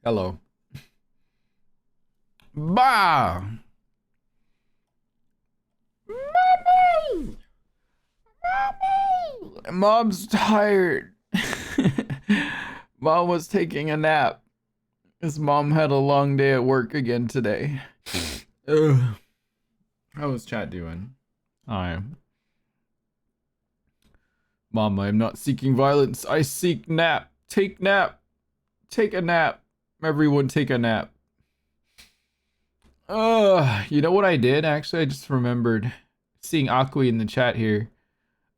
Hello. Bah! Mommy! Mommy! Mom's tired. Mom was taking a nap. His mom had a long day at work again today. Ugh. How was chat doing? Hi. Mom, I am not seeking violence. I seek nap. Take nap. Take a nap. Everyone take a nap. You know what I did? Actually, I just remembered seeing Akui in the chat here.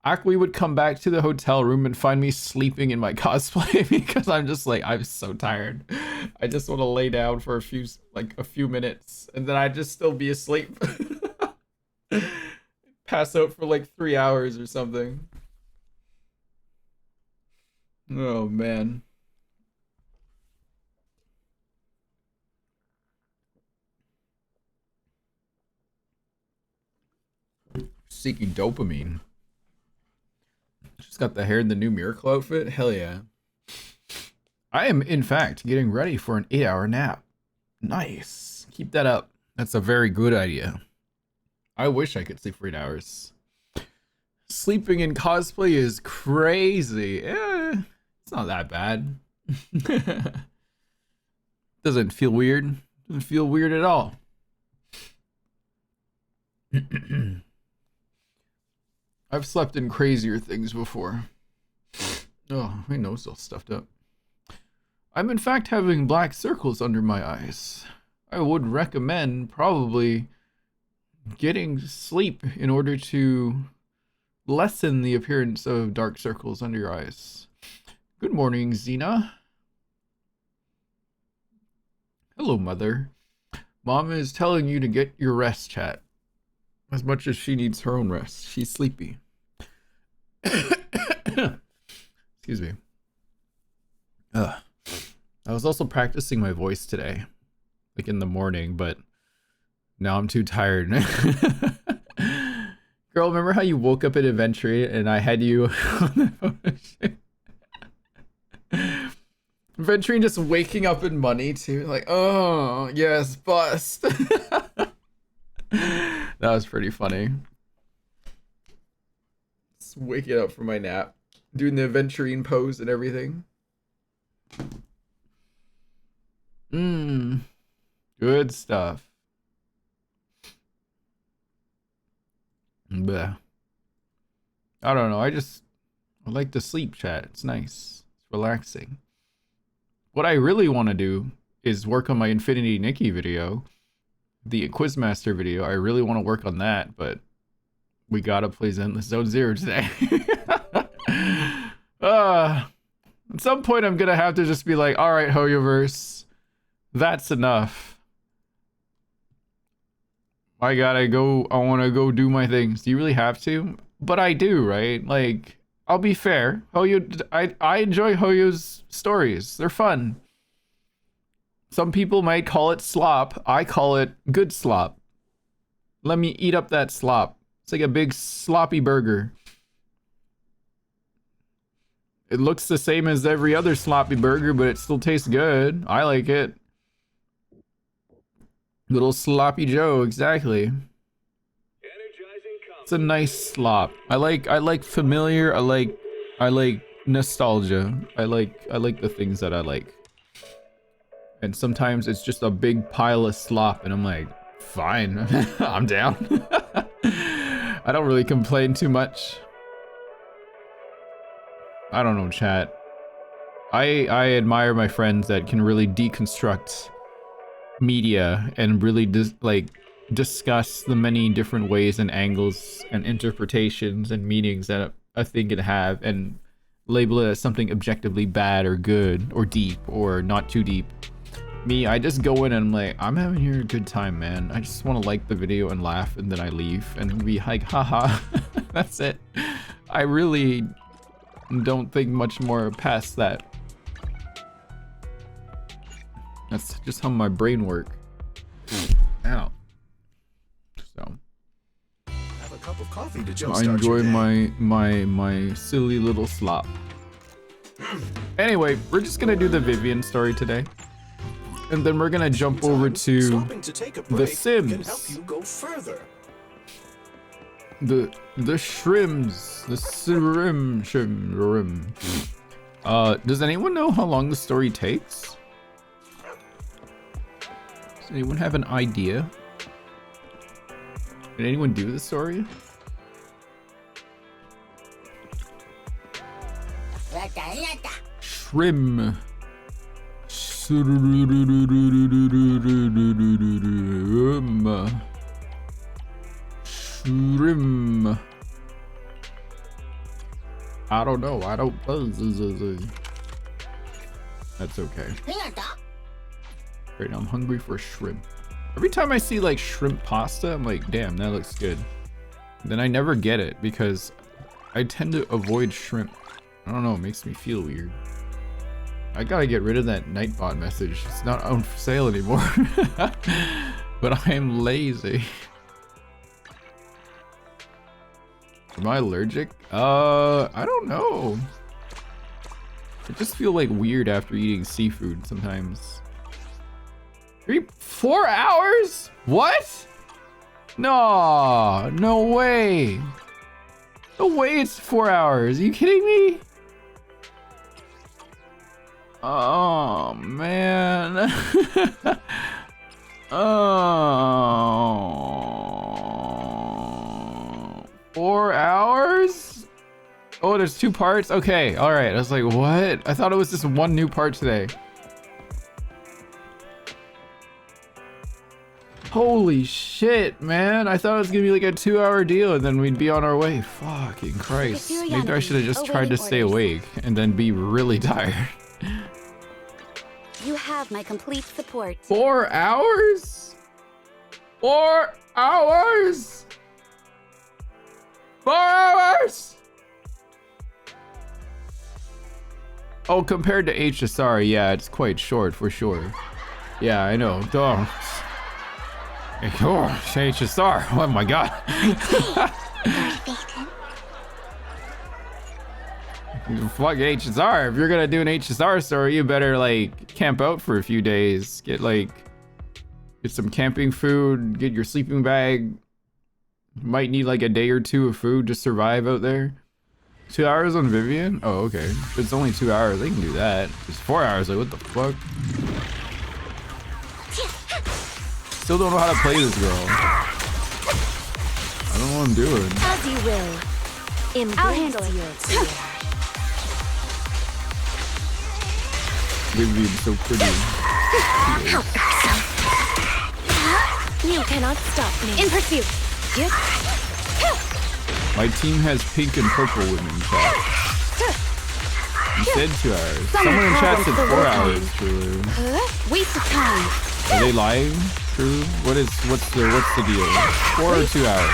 Akui would come back to the hotel room and find me sleeping in my cosplay because I'm just like, I'm so tired. I just want to lay down for a few minutes and then I'd just still be asleep. Pass out for like 3 hours or something. Oh man. Seeking dopamine. Just got the hair in the new Miracle outfit? Hell yeah. I am, in fact, getting ready for an 8-hour nap. Nice. Keep that up. That's a very good idea. I wish I could sleep for 8 hours. Sleeping in cosplay is crazy. It's not that bad. Doesn't feel weird. Doesn't feel weird at all. I've slept in crazier things before. Oh, my nose is all stuffed up. I'm in fact having black circles under my eyes. I would recommend probably getting sleep in order to lessen the appearance of dark circles under your eyes. Good morning, Xena. Hello, Mother. Mom is telling you to get your rest, chat. As much as she needs her own rest. She's sleepy. Excuse me. I was also practicing my voice today. Like in the morning, but now I'm too tired. Girl, remember how you woke up at Adventure and I had you on the photo shoot? Venturing just waking up in money too. Like, oh, yes, bust. That was pretty funny. Just waking up from my nap, doing the aventurine pose and everything. Good stuff. Bleh. I don't know. I like to sleep, chat. It's nice. It's relaxing. What I really want to do is work on my Infinity Nikki video. The Quizmaster video. I really want to work on that, but we gotta play Zenless Zone Zero today. At some point I'm gonna have to just be like, alright, Hoyoverse, that's enough. I wanna go do my things. Do you really have to? But I do, right? Like, I'll be fair. I enjoy Hoyo's stories. They're fun. Some people might call it slop. I call it good slop. Let me eat up that slop. It's like a big sloppy burger. It looks the same as every other sloppy burger, but it still tastes good. I like it. Little sloppy Joe, exactly. It's a nice slop. I like familiar. I like nostalgia. I like the things that I like. And sometimes it's just a big pile of slop and I'm like, fine, I'm down. I don't really complain too much. I don't know, chat. I admire my friends that can really deconstruct media and really discuss the many different ways and angles and interpretations and meanings that a thing can have and label it as something objectively bad or good or deep or not too deep. Me, I just go in and I'm like, I'm having here a good time, man. I just want to like the video and laugh and then I leave and be like, haha. That's it. I really don't think much more past that. That's just how my brain works. Ow. So have a cup of coffee to I enjoy my silly little slop. Anyway, we're just gonna do the Vivian story today. and then we're gonna jump over to Stopping to take a The break can Sims. help you go further. The shrimps. The shrim. Does anyone know how long the story takes? Does anyone have an idea? Did anyone do the story? Shrim. Shrim. I don't know. I don't. That's okay. Right now, I'm hungry for shrimp. Every time I see like shrimp pasta, I'm like, damn, that looks good. Then I never get it because I tend to avoid shrimp. I don't know, it makes me feel weird. I gotta get rid of that Nightbot message. It's not on sale anymore. But I am lazy. Am I allergic? I don't know. I just feel like weird after eating seafood sometimes. 4 hours? What? No, no way. No way it's 4 hours. Are you kidding me? Oh, man. Oh. 4 hours? Oh, there's 2 parts? Okay, alright. I was like, what? I thought it was just 1 new part today. Holy shit, man. I thought it was gonna be like a 2-hour deal and then we'd be on our way. Fucking Christ. Maybe I should have just tried to stay awake and then be really tired. You have my complete support. 4 hours? 4 hours? 4 hours? Oh, compared to HSR, yeah, it's quite short for sure. Yeah, I know. Don't. Oh, HSR. Oh my god. Fuck HSR. If you're gonna do an HSR story, you better like camp out for a few days. Get some camping food, get your sleeping bag. You might need like a day or 2 of food to survive out there. 2 hours on Vivian? Oh, okay. If it's only 2 hours, they can do that. It's 4 hours, like what the fuck? Still don't know how to play this girl. I don't know what I'm doing. As you will. I'll handle it. Vivian's so pretty. You cannot stop me. In pursuit. My team has pink and purple women in chat. You said 2 hours. Someone in chat said 4 hours, True. Waste of time. Are they lying? True? What's the deal? 4 or 2 hours?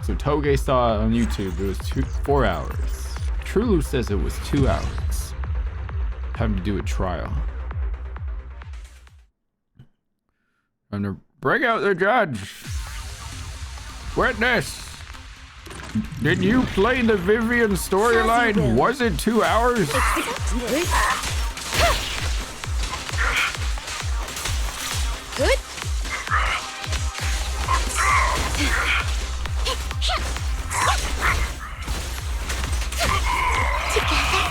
So Toge saw it on YouTube. It was 4 hours. Trulu says it was 2 hours. Time to do a trial. I'm gonna bring out the judge. Witness, did you play the Vivian storyline? Was it 2 hours? Good. Together,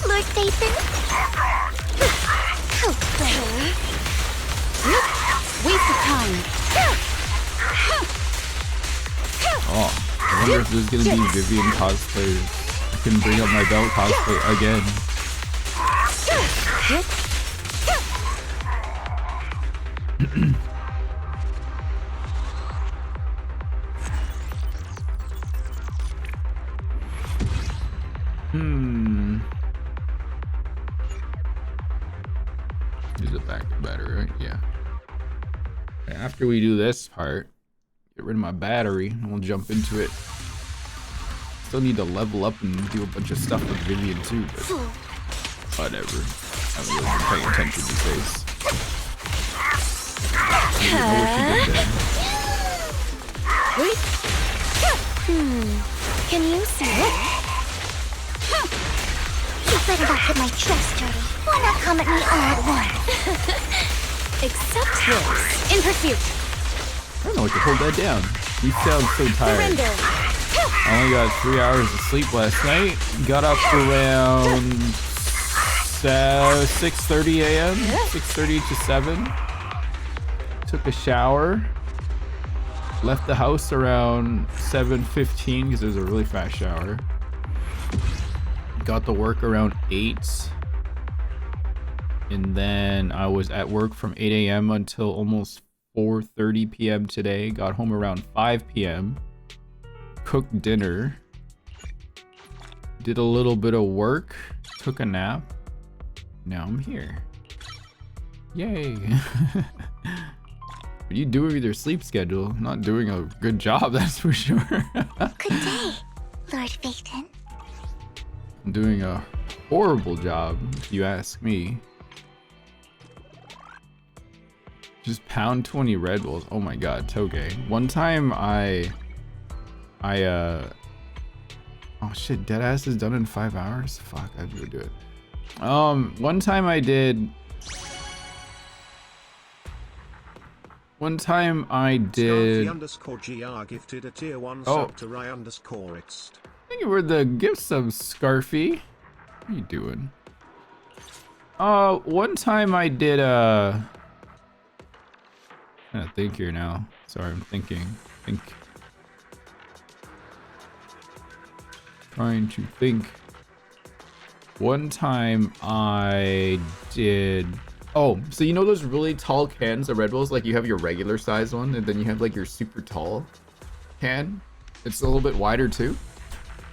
Lord Dathan. Waste of time. Oh, I wonder if there's gonna be Vivian cosplayers. I can bring up my belt cosplay again. Use a backup battery, right? Yeah. After we do this part, get rid of my battery and we'll jump into it. Still need to level up and do a bunch of stuff with Vivian too, but whatever. I haven't really been paying attention these days. know where she did that. Can you see it? You better not get my dress dirty. Why not come at me all at once? Accept this. In pursuit. I don't know what to hold that down. You sound so tired. Surrender. I only got 3 hours of sleep last night. Got up around 6:30 a.m. 6:30 to 7. Took a shower. Left the house around 7:15 because it was a really fast shower. Got to work around 8. And then I was at work from 8 a.m. until almost 4:30 p.m. today. Got home around 5 p.m. Cooked dinner. Did a little bit of work. Took a nap. Now I'm here. Yay. What are you doing with your sleep schedule? Not doing a good job, that's for sure. Good day, Lord Phaeton. I'm doing a horrible job, if you ask me. Just pound 20 Red Bulls. Oh my god, Toge. One time oh shit, Deadass is done in 5 hours? Fuck, I'd go do it. One time I did Scarfy_GR gifted a tier 1 sub to Ry_Itst. Thank you for the gift sub, Scarfy. What are you doing? One time I did I'm trying to think here now. Sorry, I'm thinking. Trying to think. One time I did. Oh, so you know those really tall cans of Red Bulls? Like you have your regular size one, and then you have like your super tall can. It's a little bit wider too.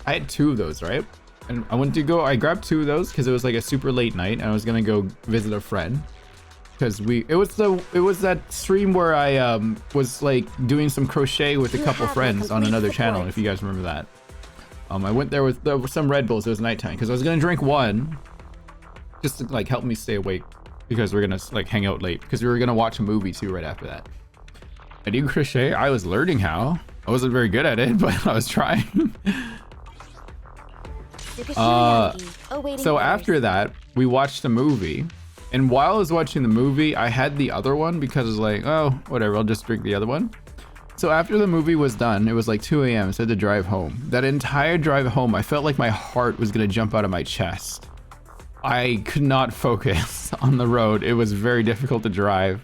I had 2 of those, right? And I grabbed 2 of those because it was like a super late night, and I was gonna go visit a friend. Because it was that stream where I was like doing some crochet with a couple friends on another channel, if you guys remember that. I went there with some Red Bulls. It was nighttime because I was gonna drink one just to like help me stay awake because we're gonna like hang out late because we were gonna watch a movie too right after that. I do crochet. I was learning how. I wasn't very good at it, but I was trying. So after that, we watched a movie. And while I was watching the movie, I had the other one because I was like, oh, whatever, I'll just drink the other one. So after the movie was done, it was like 2 a.m. So I had to drive home. That entire drive home, I felt like my heart was gonna jump out of my chest. I could not focus on the road. It was very difficult to drive.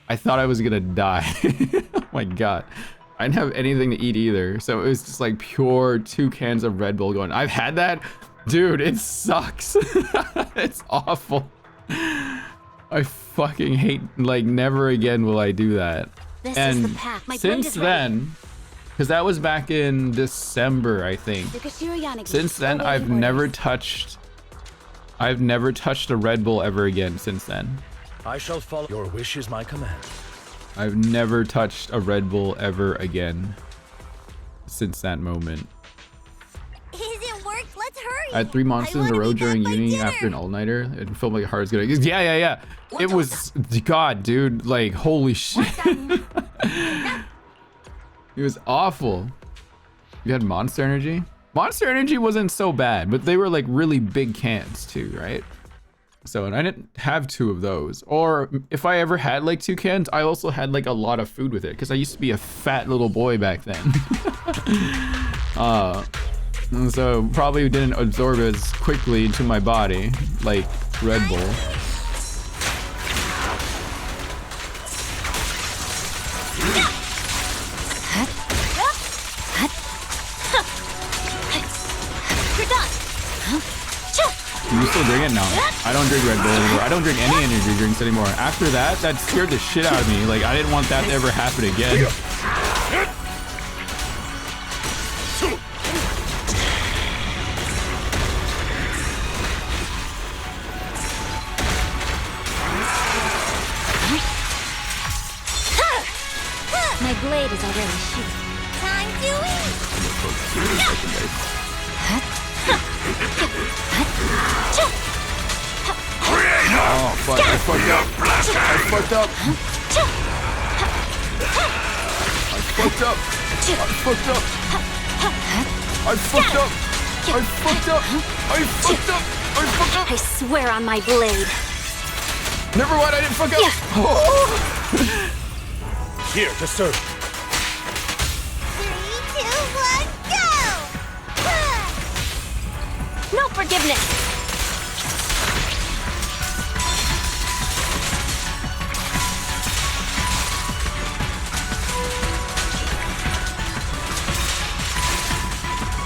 I thought I was gonna die. Oh my god. I didn't have anything to eat either. So it was just like pure 2 cans of Red Bull going. I've had that. Dude, it sucks. It's awful. I fucking hate, like, never again will I do that. This and is the path. My since then, because that was back in December, I think. Since then, I've never touched a Red Bull ever again since then. I shall follow. Your wish is my command. I've never touched a Red Bull ever again since that moment. Is it worked? Let's hurry. I had 3 monsters in a row during uni after an all-nighter. It felt like heart was gonna. Yeah. It was, god, dude, like, holy shit. It was awful. You had Monster Energy? Monster Energy wasn't so bad, but they were like really big cans too, right? So, and I didn't have 2 of those. Or if I ever had like 2 cans, I also had like a lot of food with it because I used to be a fat little boy back then. So probably didn't absorb as quickly into my body like Red Bull. You still drink it? No. I don't drink Red Bull anymore. I don't drink any energy drinks anymore. After that, that scared the shit out of me. Like, I didn't want that to ever happen again. My blade is already shooting. Time to eat. Oh, fuck. I fucked up. I fucked up. I fucked up. I fucked up. I fucked up. I fucked up. I fucked up. I swear on my blade. Never mind, I didn't fuck up. Oh. Here to serve. 3, 2, 1, go! No forgiveness.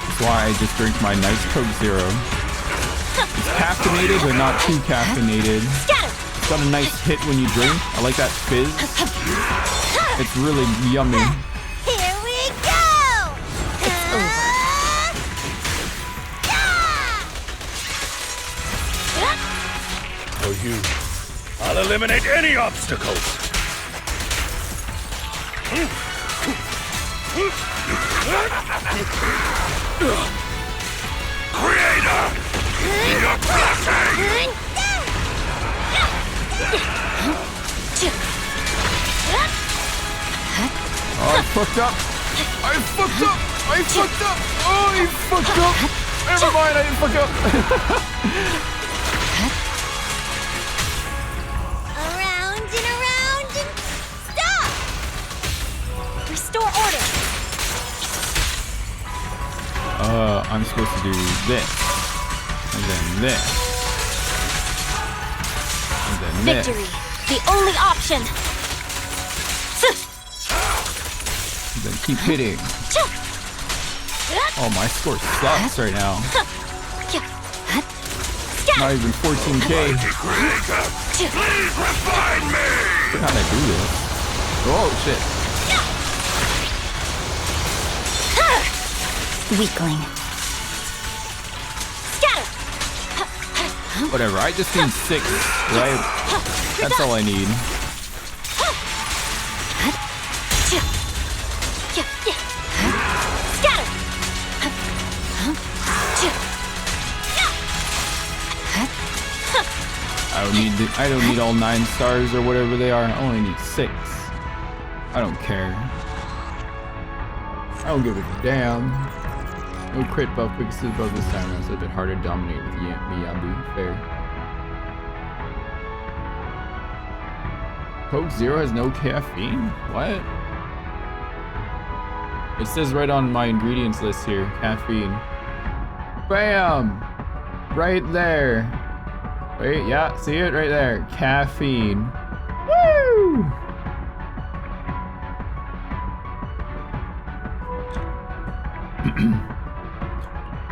That's why I just drink my nice Coke Zero. It's caffeinated, but not too caffeinated. It's got a nice hit when you drink. I like that fizz. It's really yummy. Here we go! It's over. For you, I'll eliminate any obstacles. Creator! Your blessing! Oh, I fucked up. I fucked up. I fucked up. Oh, you fucked up. Never mind, I didn't fuck up. Around and stop! Restore order. I'm supposed to do this. And then this. And then this. Victory, the only option. And then keep hitting. Oh, my score sucks right now. Not even 14K. Please refine me! How'd I do this? Oh, shit. Weakling. Whatever, I just need 6, right? That's all I need. I don't need all 9 stars or whatever they are. I only need 6. I don't care. I don't give a damn. No crit buff weaknesses above this time. It's a bit harder to dominate with Miyambi. Fair. Coke Zero has no caffeine? What? It says right on my ingredients list here, caffeine. Bam! Right there. Wait, yeah, see it right there. Caffeine. Woo!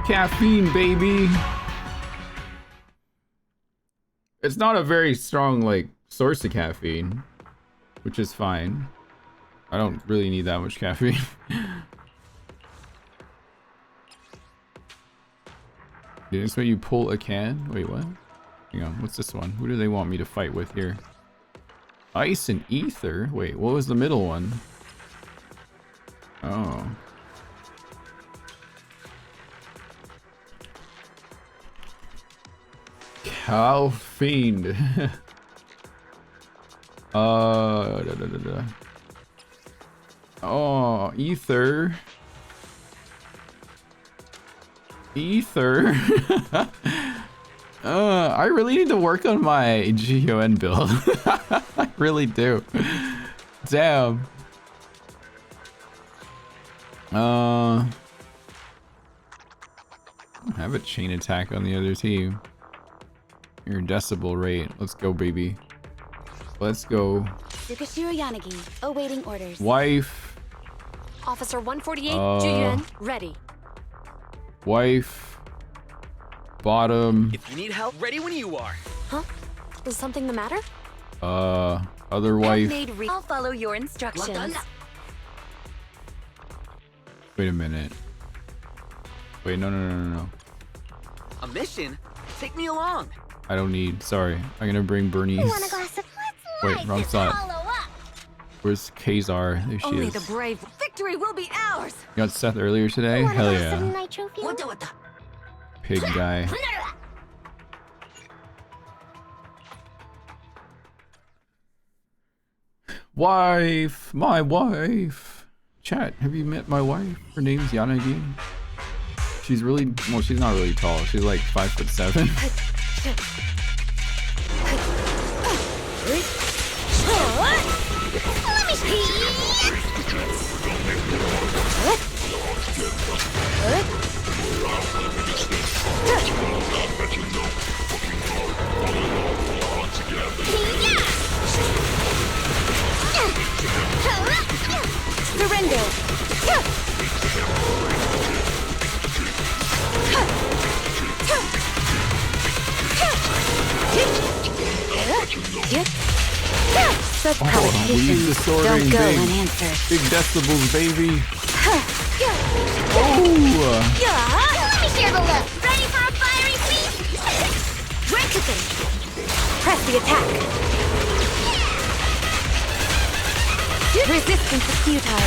Caffeine, baby. It's not a very strong, like, source of caffeine, which is fine. I don't really need that much caffeine. Dude, this way you pull a can? Wait, what? Hang on, what's this one? Who do they want me to fight with here? Ice and ether? Wait, what was the middle one? Oh. Caffeine. Oh, ether. Ether. I really need to work on my GON build. I really do. Damn. I have a chain attack on the other team. Your decibel rate. Let's go, baby. Let's go. Tsukashiro Yanagi, awaiting orders. Wife. Officer 148, Juyuan, ready. Wife. Bottom. If you need help, ready when you are. Huh? Is something the matter? Other wife. I'll follow your instructions. Wait a minute. Wait, no. A mission? Take me along. I don't need. Sorry. I'm gonna bring Bernice. You want a glass of Wait, wrong spot. Where's Kazar? There she Only is. the brave. Victory will be ours. You got Seth earlier today? Want a Hell glass of yeah. nitro fuel? Pig guy. Wife, my wife. Chat, have you met my wife? Her name's Yanagi. She's really, well, she's not really tall. She's like 5'7". Surrender. Such provocations don't go unanswered. Big decibels, baby. Oh! Let me share the look. Ready for a fiery feast? Drink it. Press the attack. Resistance is futile.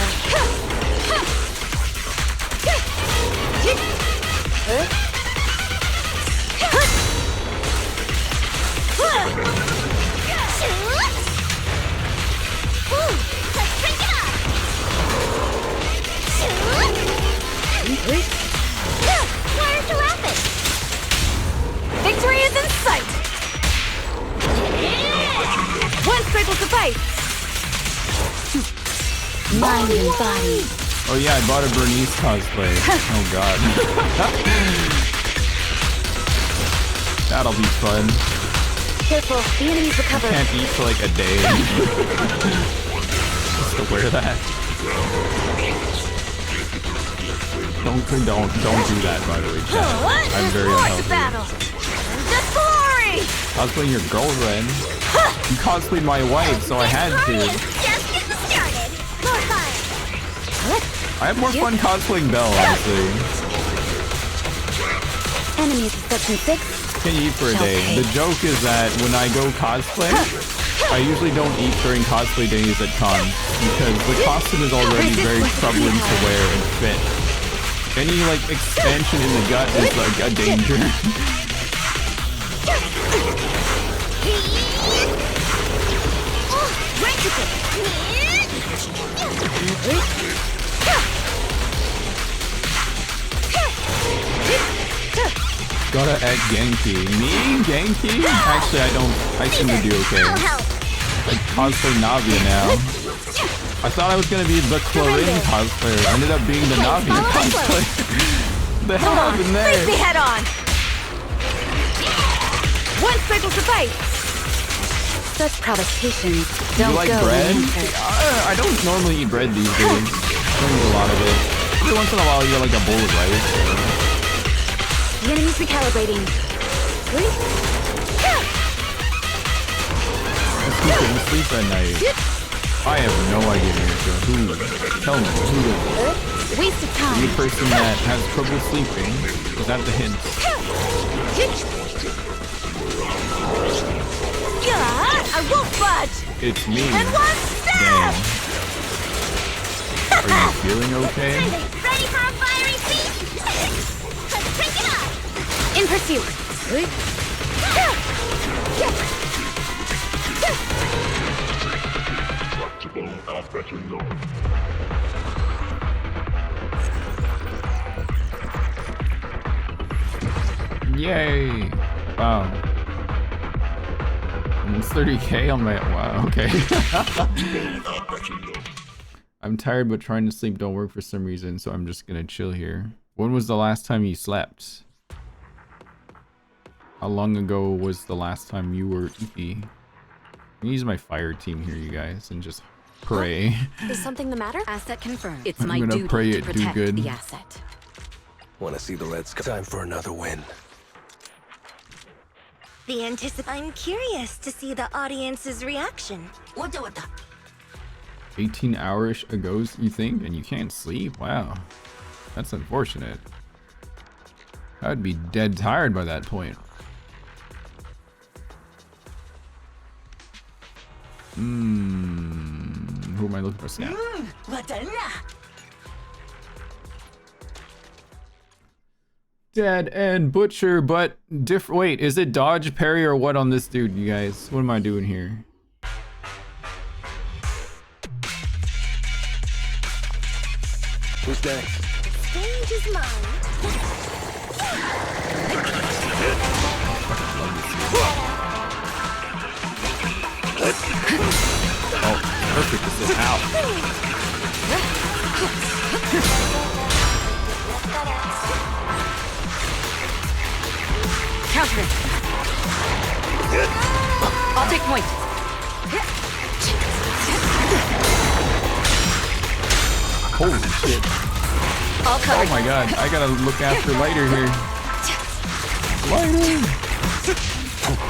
Let's drink it up. Why aren't you laughing? Victory is in sight. One strike will suffice. Mind and body. Oh yeah, I bought a Bernice cosplay. Oh god. That'll be fun. Careful, the enemies recover. Can't eat for like a day. Just to wear that. Don't do that, by the way, chat. I'm very unhealthy. Battle. The glory. Cosplaying your girlfriend. You cosplayed my wife, so I had to. Just getting started. More fire. I have more fun cosplaying Belle, honestly. Enemies of section 6. Can you eat for a day? The joke is that when I go cosplay, I usually don't eat during cosplay days at cons because the costume is already very troubling to wear and fit. Any like expansion in the gut is like a danger. Gotta add Genki. Me? Genki? Actually, I seem to do okay. I cosplay Navia now. I thought I was gonna be the Chlorine cosplayer. I ended up being the Navia cosplayer. The hell happened there? Place the head on. One strike will suffice. Such provocations don't You like go bread? unanswered. I don't normally eat bread these days. I don't eat a lot of it. Every once in a while, you get like a bowl of rice. The enemy's recalibrating. Who couldn't sleep at night? I have no idea, Mirka. Who? Tell me. Who is it? Waste of time. The person that has trouble sleeping without the hints. I won't budge. It's me. And one stab. Damn. Are you feeling okay? Ready for a fiery feast? Let's drink it up. In pursuit. Yay! Wow. Almost 30k on my. Wow, okay. I'm tired, but trying to sleep don't work for some reason, so I'm just gonna chill here. When was the last time you slept? How long ago was the last time you were EP? I'm gonna use my fire team here, you guys, and just pray. Is something the matter? Asset confirmed. It's I'm my gonna duty pray to it do protect good. the asset. Want to see the leads? Time for another win. I'm curious to see the audience's reaction. 18 hours ago, you think? And you can't sleep? Wow. That's unfortunate. I'd be dead tired by that point. Who am I looking for? Snap. Dead and butcher, but different. Wait, is it dodge, parry, or what on this dude, you guys? What am I doing here? Who's next? Stage is mine. Oh, perfect. This is out. Counter it. I'll take point. Holy shit. I'll cover. Oh my god, I gotta look after Lighter here. Lighter!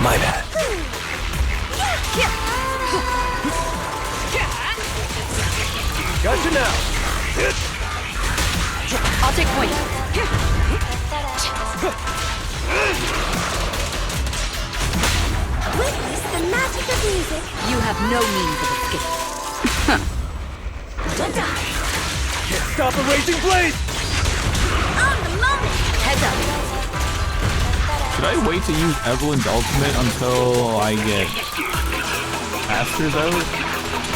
My bad. Gotcha now. I'll take point. Witness the magic of music. You have no means of escape. Can't stop a raging blade. On the moment. Heads up. Should I wait to use Evelyn's ultimate until I get Masters out?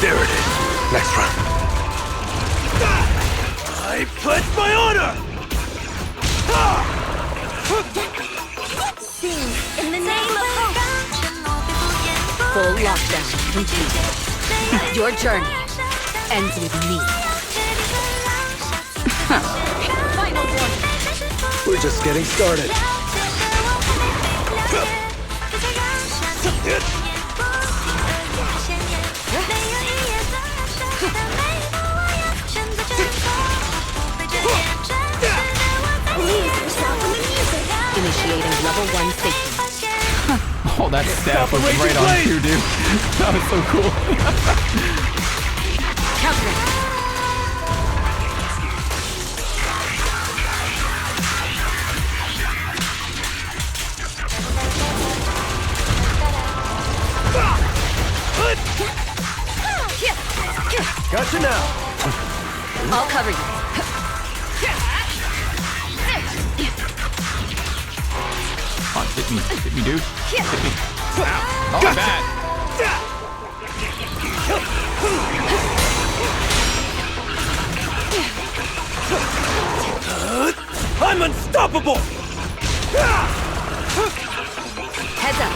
There it is. Next round. I pledge my honor. Sing in the name of hope. Full lockdown complete. Your journey ends with me. Final warning. We're just getting started. Initiating level 1 safety. Oh, that staff was right on cue, dude. That was so cool. Counter it. Gotcha now. I'll cover you. Come on, hit me, dude. Hit me. Oh, bad. I'm unstoppable. Heads up.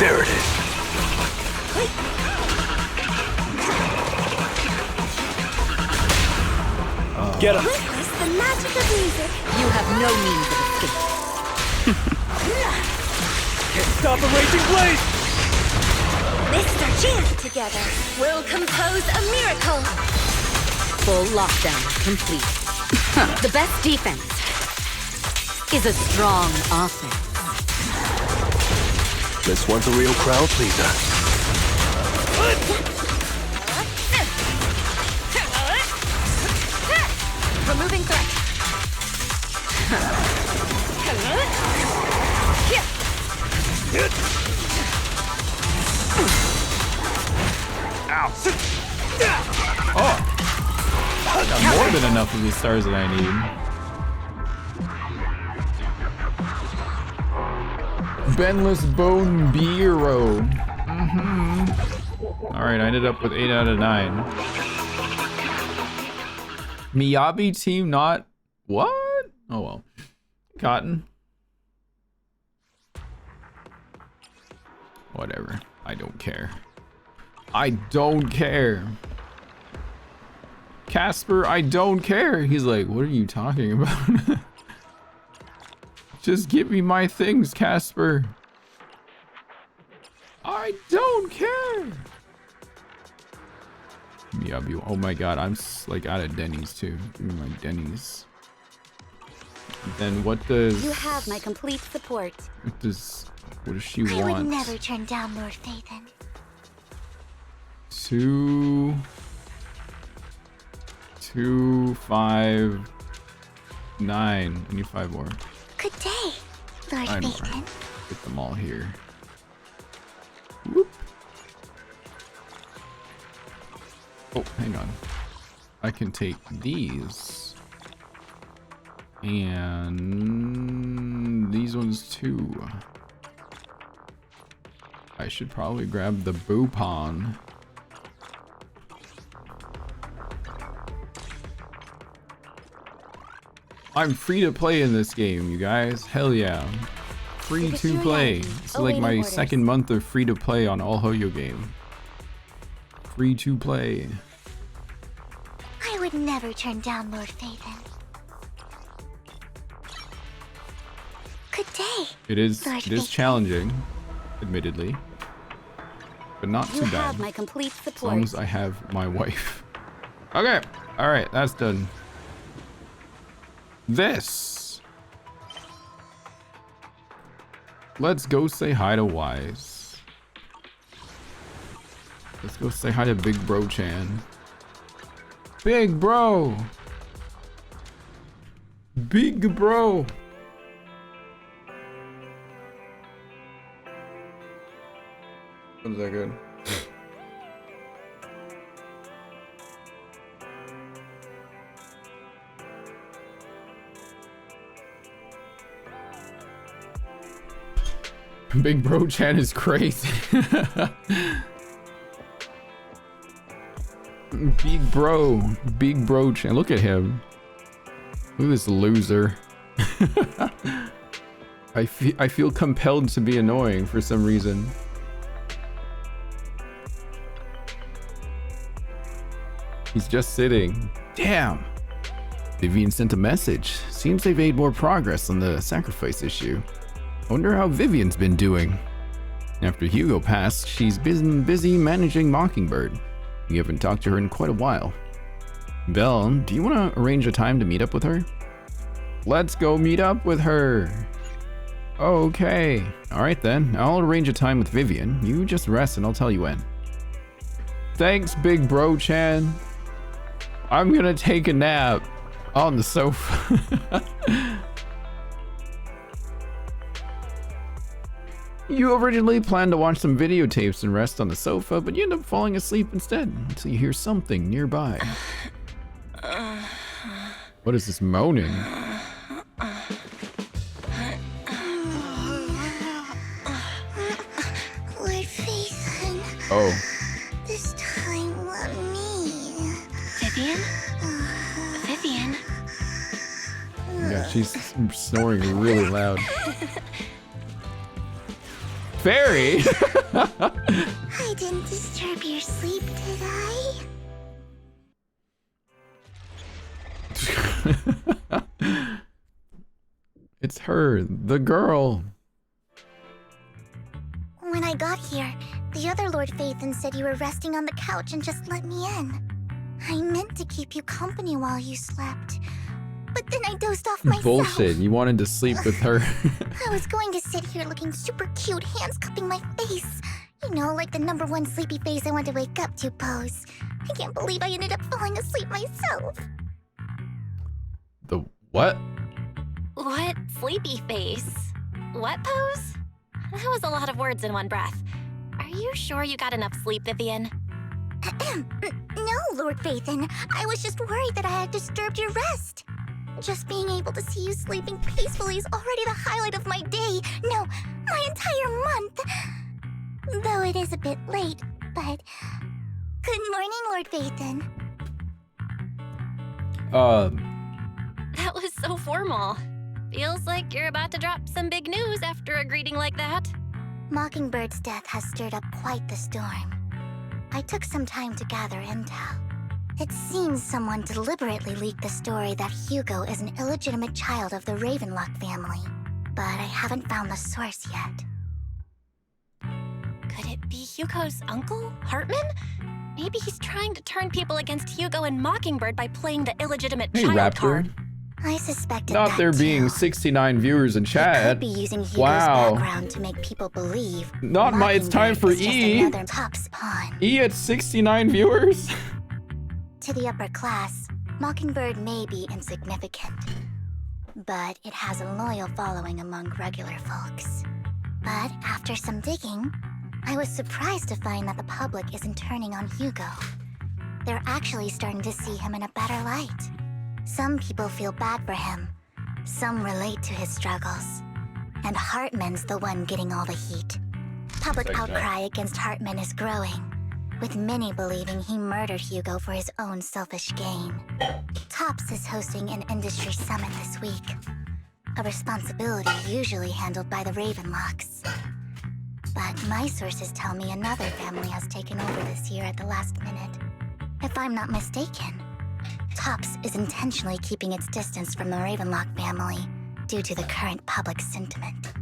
There it is. Get him. Witness the magic of music. You have no means of escape. Can't stop a raging blade. Mr. Jam together. We'll compose a miracle. Full lockdown complete. The best defense is a strong offense. This one's a real crowd pleaser. Removing threat. Oh! I got more than enough of these stars that I need. Zenless Zone Zero. Alright, I ended up with 8 out of 9. Miyabi team not... What? Oh well. Cotton. Whatever. I don't care. I don't care. Casper, I don't care. He's like, what are you talking about? Just give me my things, Casper. I don't care. Miyabi. Oh my god, I'm like out of Denny's too. Give me my Denny's. Then what does... You have my complete support. What does she I want? would never turn down Lord Phaethon. 2, 5, 9. I need 5 more. Good day, Lord 9 more. Phaethon. Get them all here. Whoop. Oh, hang on. I can take these. And these ones too. I should probably grab the Boupon. I'm free to play in this game, you guys. Hell yeah. Free to play. It's like my second month of free to play on All Hoyo game. Free to play. I would never turn down Lord Phaethon. Good day. It is Phaethon. challenging, admittedly. But not too You bad. have my complete As support. long as I have my wife. Okay. Alright, that's done. This. Let's go say hi to Wise. Let's go say hi to Big Bro Chan. Big Bro! Big Bro! One second. Big Bro Chan is crazy. Big Bro Chan. Look at him. Look at this loser. I feel compelled to be annoying for some reason. He's just sitting. Damn. Vivian sent a message. Seems they've made more progress on the sacrifice issue. I wonder how Vivian's been doing. After Hugo passed, she's been busy managing Mockingbird. We haven't talked to her in quite a while. Belle, do you want to arrange a time to meet up with her? Let's go meet up with her. Okay. Alright then, I'll arrange a time with Vivian. You just rest and I'll tell you when. Thanks, Big Bro Chan. I'm gonna take a nap on the sofa. You originally planned to watch some videotapes and rest on the sofa, but you end up falling asleep instead until you hear something nearby. What is this moaning? Lord Phaethon. Oh. This time, let me. Vivian? Vivian? Yeah, she's snoring really loud. Fairy? I didn't disturb your sleep, did I? It's her, the girl. When I got here, the other Lord Phaethon said you were resting on the couch and just let me in. I meant to keep you company while you slept, but then I dozed off myself. Bullshit, you wanted to sleep with her. I was going to sit here looking super cute, hands cupping my face. You know, like the #1 sleepy face I want to wake up to pose. I can't believe I ended up falling asleep myself. The what? What? Sleepy face? What pose? That was a lot of words in one breath. Are you sure you got enough sleep, Vivian? No, Lord Phaethon. I was just worried that I had disturbed your rest. Just being able to see you sleeping peacefully is already the highlight of my day. No, my entire month. Though it is a bit late, but... Good morning, Lord Phaethon. That was so formal. Feels like you're about to drop some big news after a greeting like that. Mockingbird's death has stirred up quite the storm. I took some time to gather intel. It seems someone deliberately leaked the story that Hugo is an illegitimate child of the Ravenlock family, but I haven't found the source yet. Could it be Hugo's uncle, Hartman? Maybe he's trying to turn people against Hugo and Mockingbird by playing the illegitimate Hey, child Raptor. card. I suspected Not that there too. being 69 viewers in He chat. could be using Hugo's Wow. background to make people believe Not my, it's time for Mockingbird is just E. another pop's pawn. E at 69 viewers? To the upper class, Mockingbird may be insignificant, but it has a loyal following among regular folks. But after some digging, I was surprised to find that the public isn't turning on Hugo. They're actually starting to see him in a better light. Some people feel bad for him. Some relate to his struggles. And Hartman's the one getting all the heat. Public Like that. outcry against Hartman is growing, with many believing he murdered Hugo for his own selfish gain. Topps is hosting an industry summit this week, a responsibility usually handled by the Ravenlocks. But my sources tell me another family has taken over this year at the last minute. If I'm not mistaken, Topps is intentionally keeping its distance from the Ravenlock family due to the current public sentiment.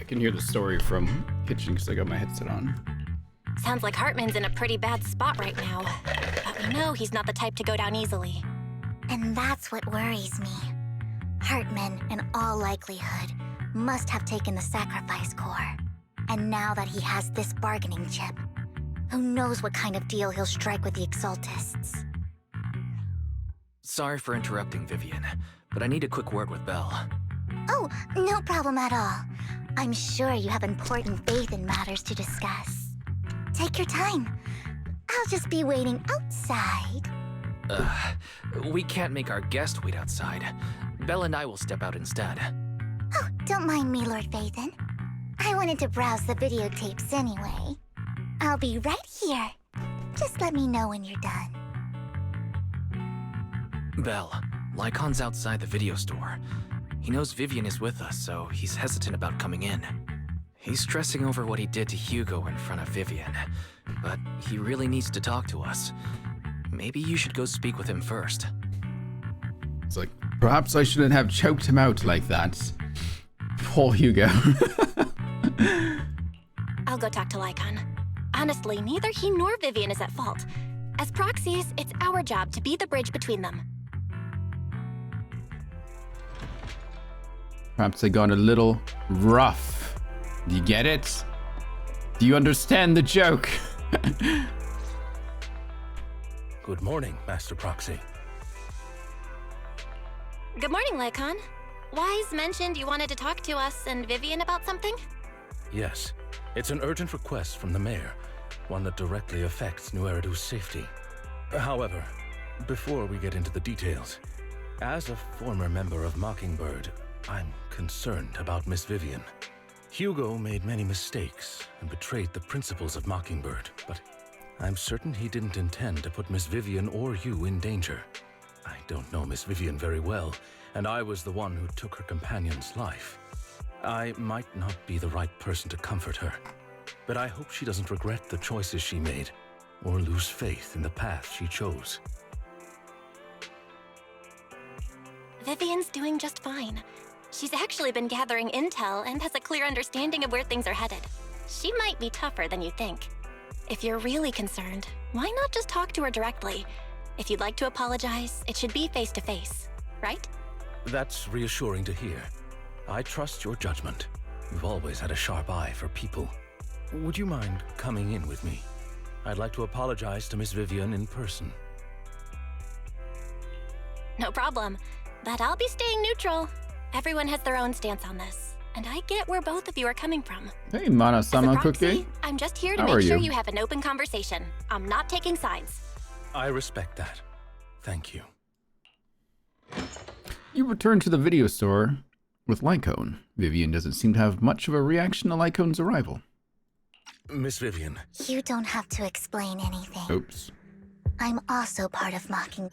I can hear the story from kitchen because I got my headset on. Sounds like Hartman's in a pretty bad spot right now. But we know he's not the type to go down easily. And that's what worries me. Hartman, in all likelihood, must have taken the sacrifice core. And now that he has this bargaining chip, who knows what kind of deal he'll strike with the Exaltists. Sorry for interrupting, Vivian, but I need a quick word with Belle. Oh, no problem at all. I'm sure you have important Bathan matters to discuss. Take your time. I'll just be waiting outside. We can't make our guest wait outside. Belle and I will step out instead. Oh, don't mind me, Lord Bathan. I wanted to browse the videotapes anyway. I'll be right here. Just let me know when you're done. Belle, Lycon's outside the video store. He knows Vivian is with us, so he's hesitant about coming in. He's stressing over what he did to Hugo in front of Vivian, but he really needs to talk to us. Maybe you should go speak with him first. It's like, perhaps I shouldn't have choked him out like that. Poor Hugo. I'll go talk to Lycon. Honestly, neither he nor Vivian is at fault. As proxies, it's our job to be the bridge between them. Perhaps I got a little rough. Do you get it? Do you understand the joke? Good morning, Master Proxy. Good morning, Lycon. Wise mentioned you wanted to talk to us and Vivian about something? Yes, it's an urgent request from the mayor, one that directly affects New Eridu's safety. However, before we get into the details, as a former member of Mockingbird, I'm concerned about Miss Vivian. Hugo made many mistakes and betrayed the principles of Mockingbird, but I'm certain he didn't intend to put Miss Vivian or you in danger. I don't know Miss Vivian very well, and I was the one who took her companion's life. I might not be the right person to comfort her, but I hope she doesn't regret the choices she made or lose faith in the path she chose. Vivian's doing just fine. She's actually been gathering intel and has a clear understanding of where things are headed. She might be tougher than you think. If you're really concerned, why not just talk to her directly? If you'd like to apologize, it should be face to face, right? That's reassuring to hear. I trust your judgment. You've always had a sharp eye for people. Would you mind coming in with me? I'd like to apologize to Miss Vivian in person. No problem. But I'll be staying neutral. Everyone has their own stance on this, and I get where both of you are coming from. Hey, Mana-sama As a proxy, Cookie. I'm just here to How are make sure you? you have an open conversation. I'm not taking sides. I respect that. Thank you. You return to the video store with Lycone. Vivian doesn't seem to have much of a reaction to Lycone's arrival. Miss Vivian. You don't have to explain anything. Oops. I'm also part of Mocking.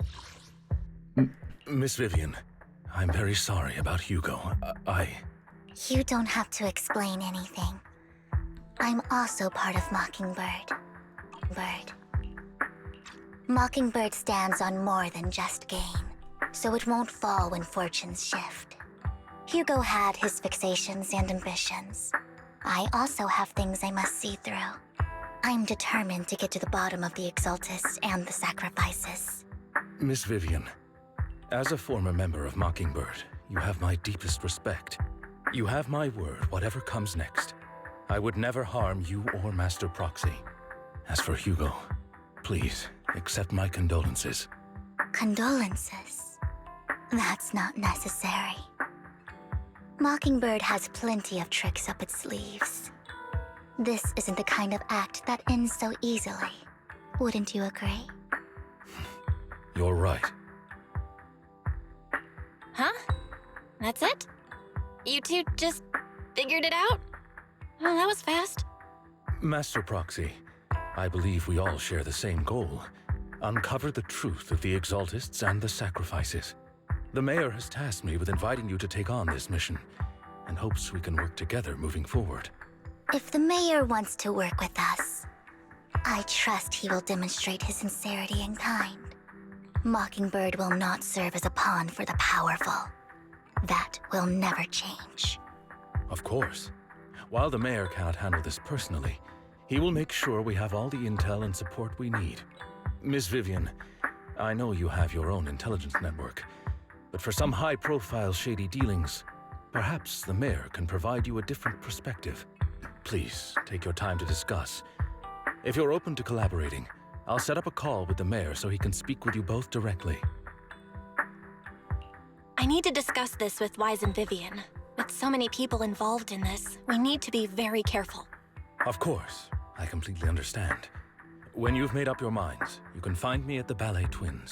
Miss Vivian, I'm very sorry about Hugo. You don't have to explain anything. I'm also part of Mockingbird. Mockingbird stands on more than just gain, so it won't fall when fortunes shift. Hugo had his fixations and ambitions. I also have things I must see through. I'm determined to get to the bottom of the Exaltists and the sacrifices. Miss Vivian, as a former member of Mockingbird, you have my deepest respect. You have my word, whatever comes next. I would never harm you or Master Proxy. As for Hugo, Please, accept my condolences. Condolences? That's not necessary. Mockingbird has plenty of tricks up its sleeves. This isn't the kind of act that ends so easily. Wouldn't you agree? You're right. Huh? That's it? You two just figured it out? Oh, that was fast. Master Proxy, I believe we all share the same goal. Uncover the truth of the Exaltists and the sacrifices. The Mayor has tasked me with inviting you to take on this mission, and hopes we can work together moving forward. If the Mayor wants to work with us, I trust he will demonstrate his sincerity in kind. Mockingbird will not serve as a pawn for the powerful. That will never change. Of course. While the Mayor cannot handle this personally, he will make sure we have all the intel and support we need. Miss Vivian, I know you have your own intelligence network, but for some high-profile shady dealings, perhaps the Mayor can provide you a different perspective. Please, take your time to discuss. If you're open to collaborating, I'll set up a call with the Mayor so he can speak with you both directly. I need to discuss this with Wise and Vivian. With so many people involved in this, we need to be very careful. Of course, I completely understand. When you've made up your minds, you can find me at the Ballet Twins.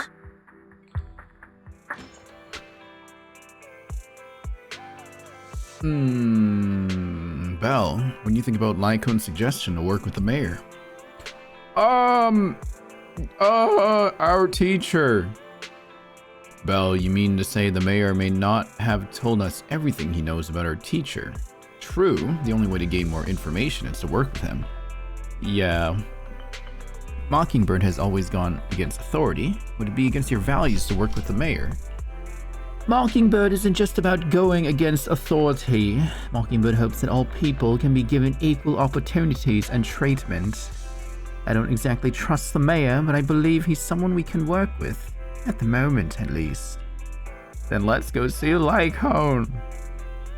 Belle, what do you think about Lycone's suggestion to work with the Mayor? Our teacher. Belle, you mean to say the Mayor may not have told us everything he knows about our teacher? True, the only way to gain more information is to work with him. Yeah. Mockingbird has always gone against authority. Would it be against your values to work with the Mayor? Mockingbird isn't just about going against authority. Mockingbird hopes that all people can be given equal opportunities and treatment. I don't exactly trust the Mayor, but I believe he's someone we can work with. At the moment, at least. Then let's go see Lycone.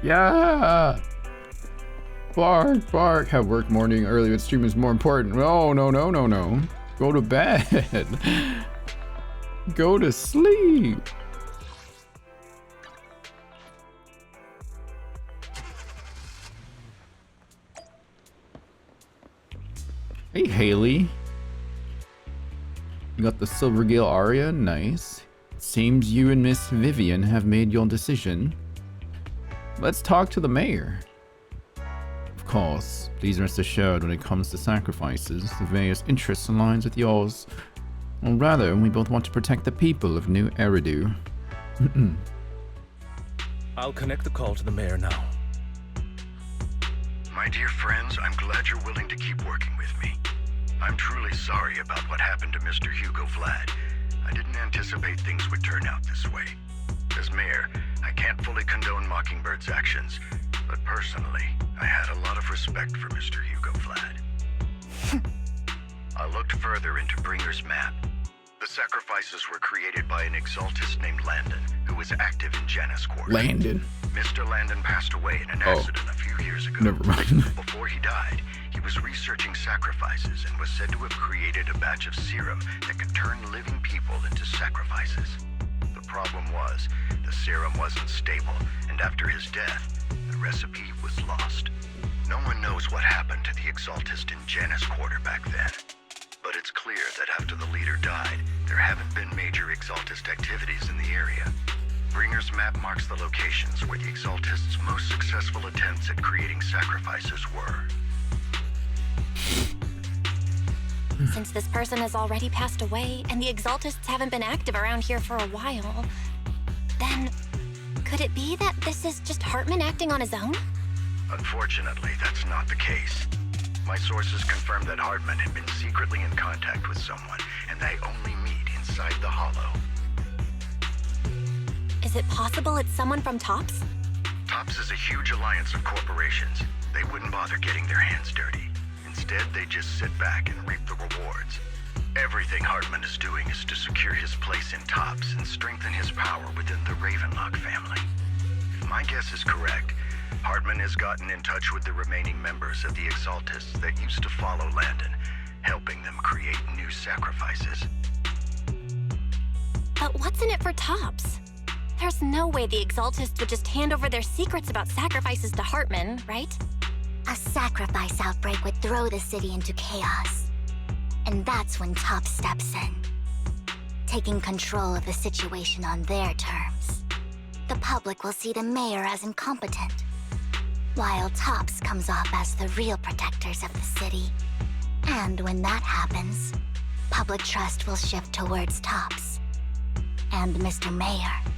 Yeah! Bark, bark. Have work morning early, but stream is more important. Oh, no. Go to bed. Go to sleep. Hey, Haley. You got the Silvergale aria, nice. Seems you and Miss Vivian have made your decision. Let's talk to the Mayor. Of course, please rest assured when it comes to sacrifices, the Mayor's interests aligns with yours. Or rather, we both want to protect the people of New Eridu. I'll connect the call to the Mayor now. My dear friends, I'm glad you're willing to keep working with me. I'm truly sorry about what happened to Mr. Hugo Vlad. I didn't anticipate things would turn out this way. As Mayor, I can't fully condone Mockingbird's actions, but personally, I had a lot of respect for Mr. Hugo Vlad. I looked further into Bringer's map. The sacrifices were created by an Exaltist named Landon, who was active in Janus Quarter. Landon. Mr. Landon passed away in an accident a few years ago. Never mind. Before he died, he was researching sacrifices and was said to have created a batch of serum that could turn living people into sacrifices. The problem was, the serum wasn't stable, and after his death, the recipe was lost. No one knows what happened to the Exaltist in Janus Quarter back then. But it's clear that after the leader died, there haven't been major Exaltist activities in the area. Bringer's map marks the locations where the Exaltists' most successful attempts at creating sacrifices were. Since this person has already passed away, and the Exaltists haven't been active around here for a while, then could it be that this is just Hartman acting on his own? Unfortunately, that's not the case. My sources confirmed that Hartman had been secretly in contact with someone, and they only meet inside the Hollow. Is it possible it's someone from TOPS? TOPS is a huge alliance of corporations. They wouldn't bother getting their hands dirty. Instead, they just sit back and reap the rewards. Everything Hartman is doing is to secure his place in TOPS and strengthen his power within the Ravenlock family. If my guess is correct, Hartman has gotten in touch with the remaining members of the Exaltists that used to follow Landon, helping them create new sacrifices. But what's in it for Tops? There's no way the Exaltists would just hand over their secrets about sacrifices to Hartman, right? A sacrifice outbreak would throw the city into chaos. And that's when Tops steps in, taking control of the situation on their terms. The public will see the mayor as incompetent, while Tops comes off as the real protectors of the city. And when that happens, public trust will shift towards Tops. And Mr. Mayor,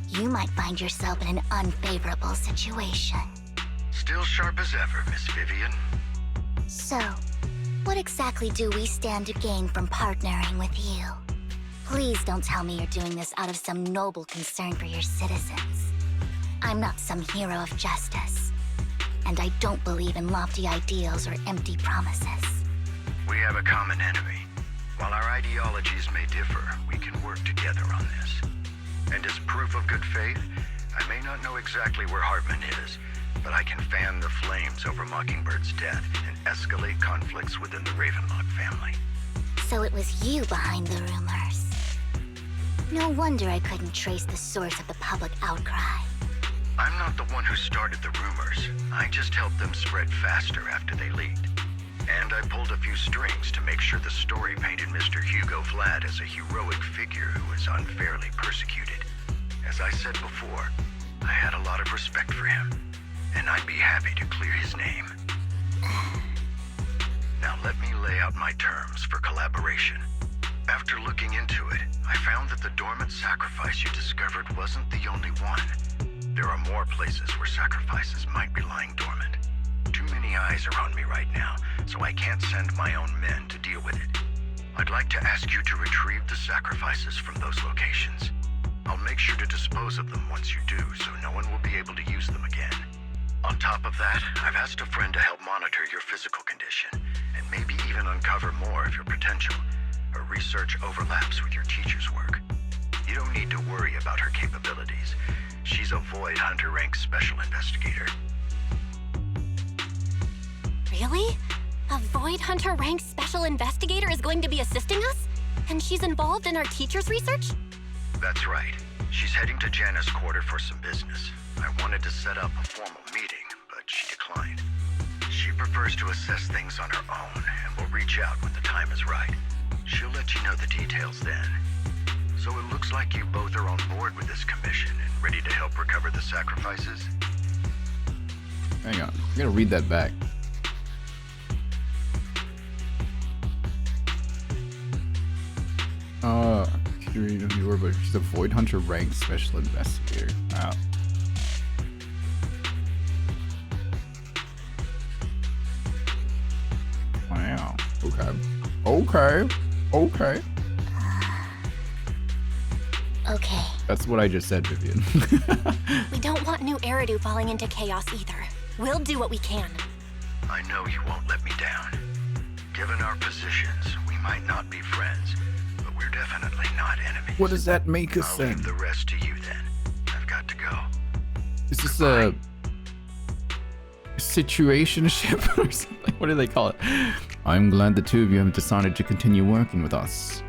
you might find yourself in an unfavorable situation. Still sharp as ever, Miss Vivian. So, what exactly do we stand to gain from partnering with you? Please don't tell me you're doing this out of some noble concern for your citizens. I'm not some hero of justice, and I don't believe in lofty ideals or empty promises. We have a common enemy. While our ideologies may differ, we can work together on this. And as proof of good faith, I may not know exactly where Hartman is, but I can fan the flames over Mockingbird's death and escalate conflicts within the Ravenlock family. So it was you behind the rumors. No wonder I couldn't trace the source of the public outcry. I'm not the one who started the rumors. I just helped them spread faster after they leaked. And I pulled a few strings to make sure the story painted Mr. Hugo Vlad as a heroic figure who was unfairly persecuted. As I said before, I had a lot of respect for him, and I'd be happy to clear his name. Now let me lay out my terms for collaboration. After looking into it, I found that the dormant sacrifice you discovered wasn't the only one. There are more places where sacrifices might be lying dormant. Too many eyes are on me right now, so I can't send my own men to deal with it. I'd like to ask you to retrieve the sacrifices from those locations. I'll make sure to dispose of them once you do, so no one will be able to use them again. On top of that, I've asked a friend to help monitor your physical condition, and maybe even uncover more of your potential. Her research overlaps with your teacher's work. You don't need to worry about her capabilities. She's a Void Hunter rank special investigator. Really? A Void Hunter ranked special investigator is going to be assisting us? And she's involved in our teacher's research? That's right. She's heading to Janna's quarter for some business. I wanted to set up a formal meeting, but she declined. She prefers to assess things on her own, and will reach out when the time is right. She'll let you know the details then. So it looks like you both are on board with this commission and ready to help recover the sacrifices? Hang on, I'm gonna read that back. But she's a Void Hunter ranked special investigator. Wow. Wow. Okay. Okay. Okay. That's what I just said, Vivian. We don't want New Eridu falling into chaos either. We'll do what we can. I know you won't let me down. Given our positions, we might not be friends, but we're definitely not enemies. What does that make us I'll then? leave the rest to you then. I've got to go. Is this a situationship or something? What do they call it? I'm glad the two of you have decided to continue working with us.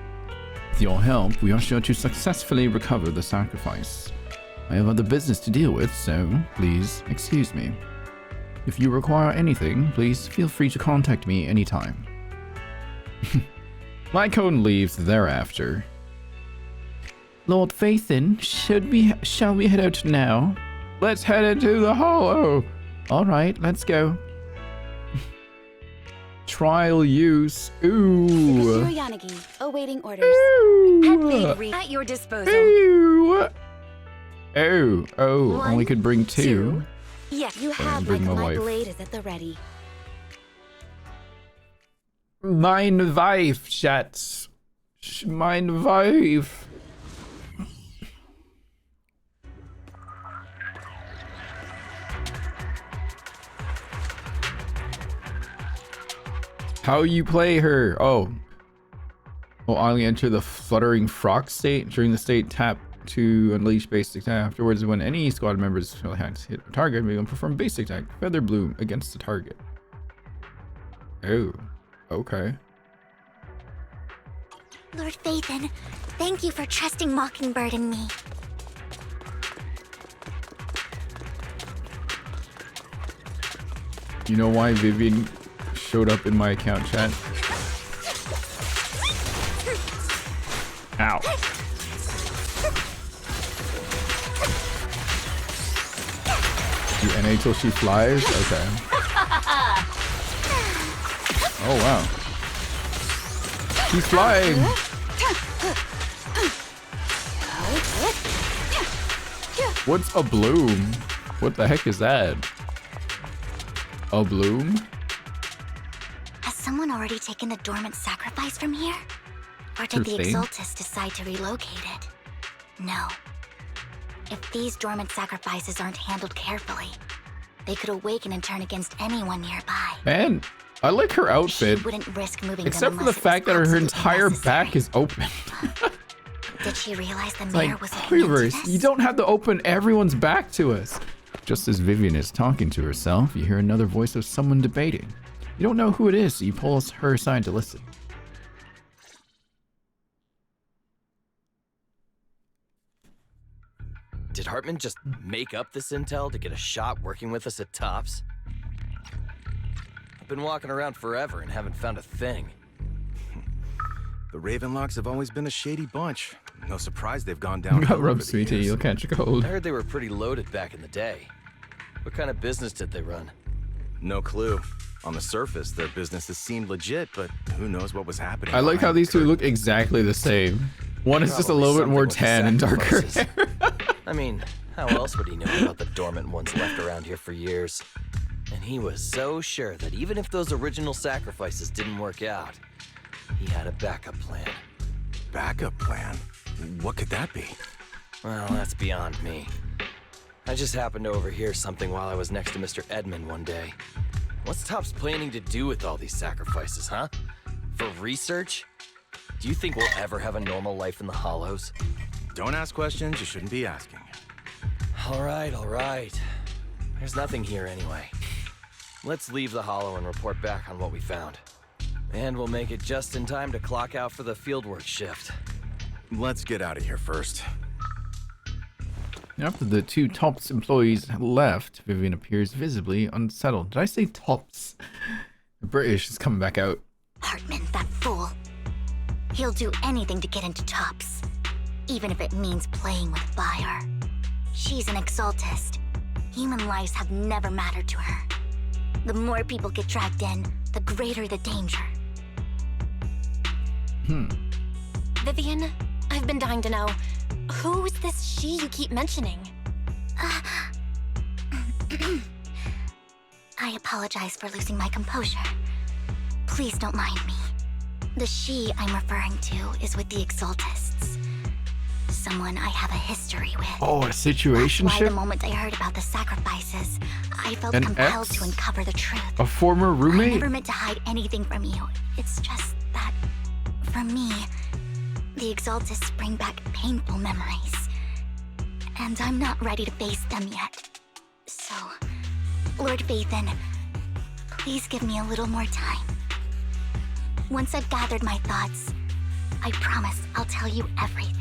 With your help, we are sure to successfully recover the sacrifice. I have other business to deal with, so please excuse me. If you require anything, please feel free to contact me anytime. Lycone leaves thereafter. Lord Phaethon, shall we head out now? Let's head into the hollow. All right, let's go. Trial use. Ooh. Yanagi, awaiting orders. Ooh. At your disposal. Ooh. Oh, only could bring two. Yes, you have bring like my my wife. blade is at the ready. Mein Wife, Schatz. Mein Wife. How you play her? Oh. Will only enter the fluttering frock state during the state tap to unleash basic attack. Afterwards, when any squad members feel hacked hit a target, we will perform basic attack Feather Bloom against the target. Oh, okay. Lord Phaethon, thank you for trusting Mockingbird and me. You know why Vivian showed up in my account, chat? Ow. You NA till she flies? Okay. Oh wow. She's flying! What's a bloom? What the heck is that? A bloom? Has someone already taken the dormant sacrifice from here? Or did the Exaltus decide to relocate it? No. If these dormant sacrifices aren't handled carefully, they could awaken and turn against anyone nearby. Man, I like her outfit. She wouldn't risk moving them except for the unless it fact was that her absolutely entire necessary. back is open. Did she realize the mayor Like, was looking into Quivers, this? you don't have to open everyone's back to us. Just as Vivian is talking to herself, you hear another voice of someone debating. You don't know who it is, so you pull her aside to listen. Did Hartman just make up this intel to get a shot working with us at Tops? I've been walking around forever and haven't found a thing. The Ravenlocks have always been a shady bunch. No surprise they've gone down. Got rub, sweetie, you'll catch a cold. I heard they were pretty loaded back in the day. What kind of business did they run? No clue. On the surface, their businesses seemed legit, but who knows what was happening. I like how these two look exactly the same. One is just a little bit more tan and darker hair. I mean, how else would he know about the dormant ones left around here for years? And he was so sure that even if those original sacrifices didn't work out, he had a backup plan. Backup plan? What could that be? Well, that's beyond me. I just happened to overhear something while I was next to Mr. Edmund one day. What's Tops planning to do with all these sacrifices, huh? For research? Do you think we'll ever have a normal life in the Hollows? Don't ask questions you shouldn't be asking. All right. There's nothing here anyway. Let's leave the Hollow and report back on what we found. And we'll make it just in time to clock out for the fieldwork shift. Let's get out of here first. After the two Tops employees left, Vivian appears visibly unsettled. Did I say Tops? The British is coming back out. Hartman, that fool. He'll do anything to get into Tops, even if it means playing with fire. She's an Exaltist. Human lives have never mattered to her. The more people get dragged in, the greater the danger. Vivian, I've been dying to know, who's this she you keep mentioning? I apologize for losing my composure. Please don't mind me. The she I'm referring to is with the Exaltists. Someone I have a history with. Oh, a situationship? That's why the moment I heard about the sacrifices, I felt An compelled ex? to uncover the truth. A former I roommate? never meant to hide anything from you. It's just that, for me, the Exaltists bring back painful memories. And I'm not ready to face them yet. So, Lord Phaethon, please give me a little more time. Once I've gathered my thoughts, I promise I'll tell you everything.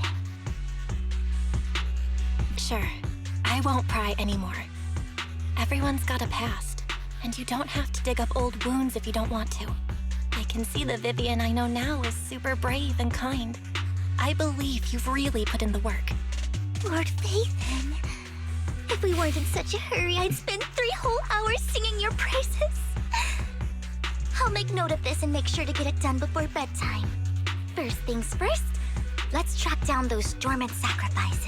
Sure, I won't pry anymore. Everyone's got a past, and you don't have to dig up old wounds if you don't want to. I can see the Vivian I know now is super brave and kind. I believe you've really put in the work. Lord Phaethon, if we weren't in such a hurry, I'd spend 3 whole hours singing your praises. I'll make note of this and make sure to get it done before bedtime. First things first, let's track down those dormant sacrifices.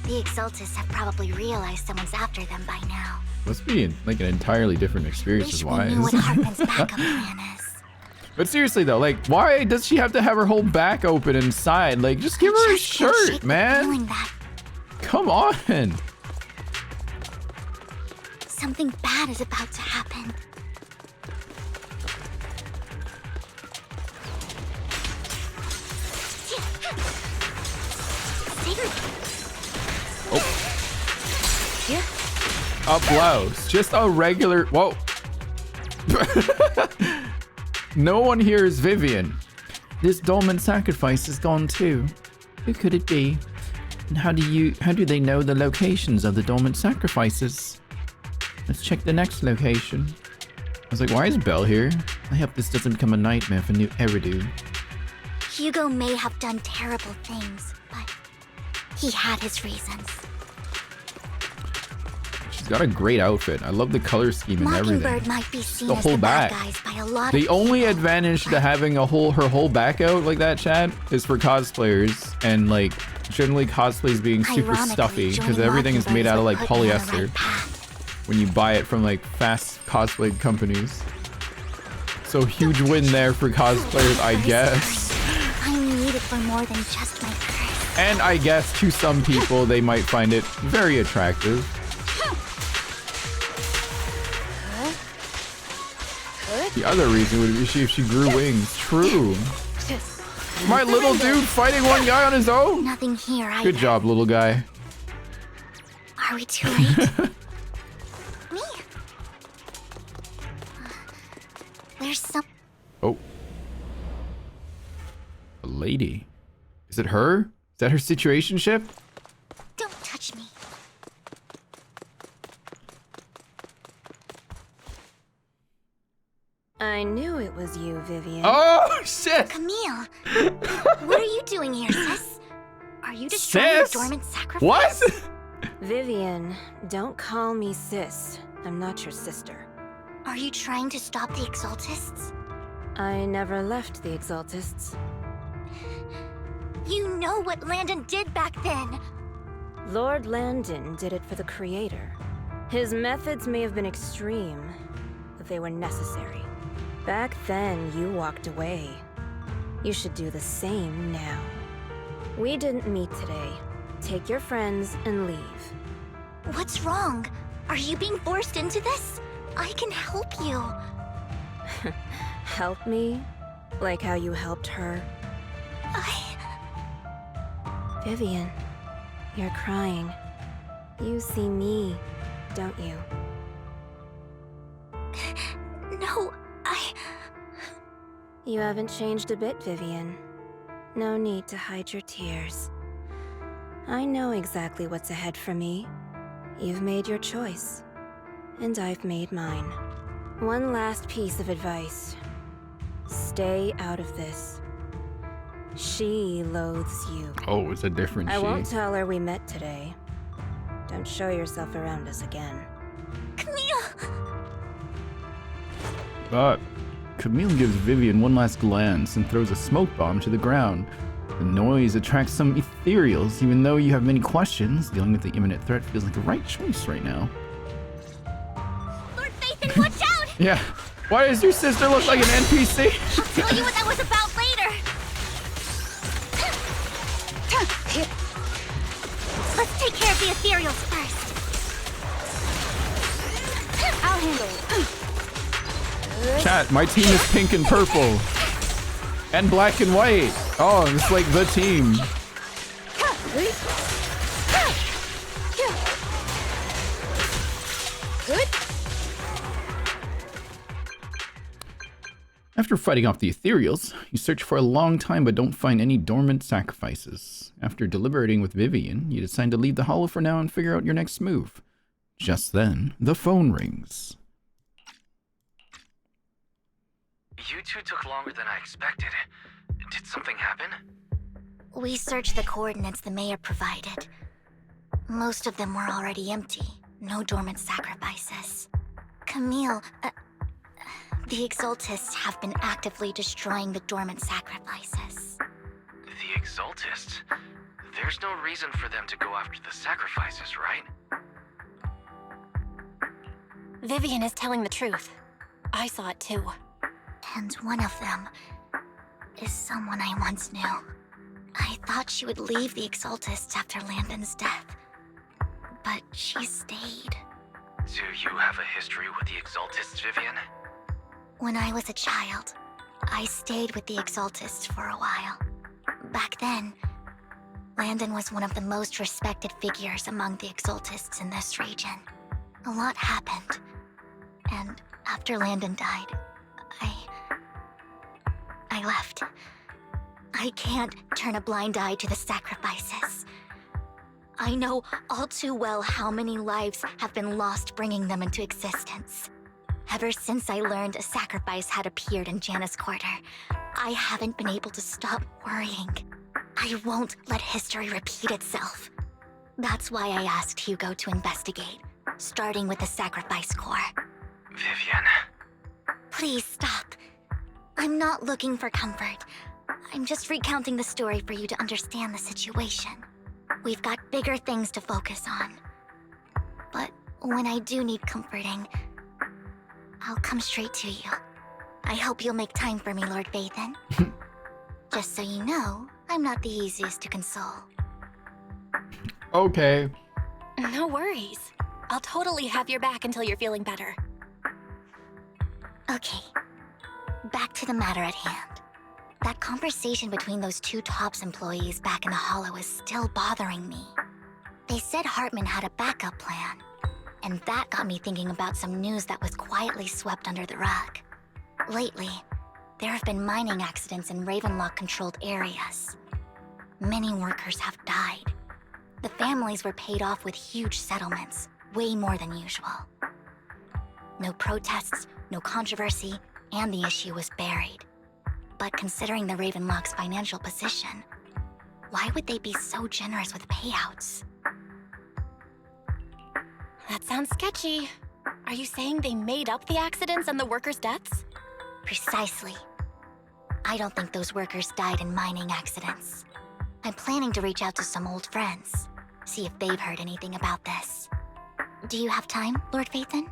The Exaltists have probably realized someone's after them by now. Must be like an entirely different experience Wish as we why. knew what Hartman's backup plan is. But seriously though, like, why does she have to have her whole back open inside? Like, just give her a shirt, man. Come on. Something bad is about to happen. A blouse. Just a regular. Whoa. No one here is Vivian. This dormant sacrifice is gone too. Who could it be? And how do they know the locations of the dormant sacrifices? Let's check the next location. I was like, why is Belle here? I hope this doesn't become a nightmare for new Eridu. Hugo may have done terrible things, but he had his reasons. She's got a great outfit. I love the color scheme and everything. Mockingbird might be seen The as whole the bad back. guys by a lot The of only people, advantage to having her whole back out like that, Chad, is for cosplayers and like generally cosplays being super Ironically, stuffy because joining everything is made Mockingbird out of like would put you on the polyester right path. when you buy it from like fast cosplay companies. So huge win there for cosplayers, I guess. I need it for more than just my curse. And I guess to some people they might find it very attractive. The other reason would be if she grew wings. True. My little dude fighting one guy on his own? Nothing here either. Good job, little guy. Are we too late? Me? There's some... Oh. A lady. Is it her? Is that her situationship? Don't touch me. I knew it was you, Vivian. Oh, shit! Camille! What are you doing here, sis? Are you destroying Sis? the dormant sacrifice? What? Vivian, don't call me sis. I'm not your sister. Are you trying to stop the Exaltists? I never left the Exaltists. You know what Landon did back then! Lord Landon did it for the Creator. His methods may have been extreme, but they were necessary. Back then, you walked away. You should do the same now. We didn't meet today. Take your friends and leave. What's wrong? Are you being forced into this? I can help you. Help me? Like how you helped her? Vivian, you're crying. You see me, don't you? No, You haven't changed a bit, Vivian. No need to hide your tears. I know exactly what's ahead for me. You've made your choice, and I've made mine. One last piece of advice. Stay out of this. She loathes you. Oh, it's a different I she. won't tell her we met today. Don't show yourself around us again. Camille! But Camille gives Vivian one last glance and throws a smoke bomb to the ground. The noise attracts some ethereals. Even though you have many questions, dealing with the imminent threat feels like the right choice right now. Lord Phaethon, watch out! Yeah. Why does your sister look like an NPC? I'll tell you what that was about later! Let's take care of the ethereals first. I'll handle it. Chat, my team is pink and purple. And black and white. Oh, it's like the team. After fighting off the ethereals, you search for a long time but don't find any dormant sacrifices. After deliberating with Vivian, you decide to leave the hollow for now and figure out your next move. Just then, the phone rings. You two took longer than I expected. Did something happen? We searched the coordinates the mayor provided. Most of them were already empty. No dormant sacrifices. Camille, the Exaltists have been actively destroying the dormant sacrifices. The Exaltists? There's no reason for them to go after the sacrifices, right? Vivian is telling the truth. I saw it too. And one of them is someone I once knew. I thought she would leave the Exaltists after Landon's death, but she stayed. Do you have a history with the Exaltists, Vivian? When I was a child, I stayed with the Exaltists for a while. Back then, Landon was one of the most respected figures among the Exaltists in this region. A lot happened, and after Landon died, I left. I can't turn a blind eye to the sacrifices. I know all too well how many lives have been lost bringing them into existence. Ever since I learned a sacrifice had appeared in Janna's quarter, I haven't been able to stop worrying. I won't let history repeat itself. That's why I asked Hugo to investigate, starting with the sacrifice core. Vivian. Please stop. I'm not looking for comfort. I'm just recounting the story for you to understand the situation. We've got bigger things to focus on. But when I do need comforting, I'll come straight to you. I hope you'll make time for me, Lord Vathan. Just so you know, I'm not the easiest to console. Okay. No worries. I'll totally have your back until you're feeling better. Okay. Back to the matter at hand. That conversation between those two TOPS employees back in the Hollow is still bothering me. They said Hartman had a backup plan, and that got me thinking about some news that was quietly swept under the rug. Lately, there have been mining accidents in Ravenlock-controlled areas. Many workers have died. The families were paid off with huge settlements, way more than usual. No protests, no controversy, and the issue was buried. But considering the Ravenlock's financial position, why would they be so generous with payouts? That sounds sketchy. Are you saying they made up the accidents and the workers' deaths? Precisely. I don't think those workers died in mining accidents. I'm planning to reach out to some old friends, see if they've heard anything about this. Do you have time, Lord Vathan?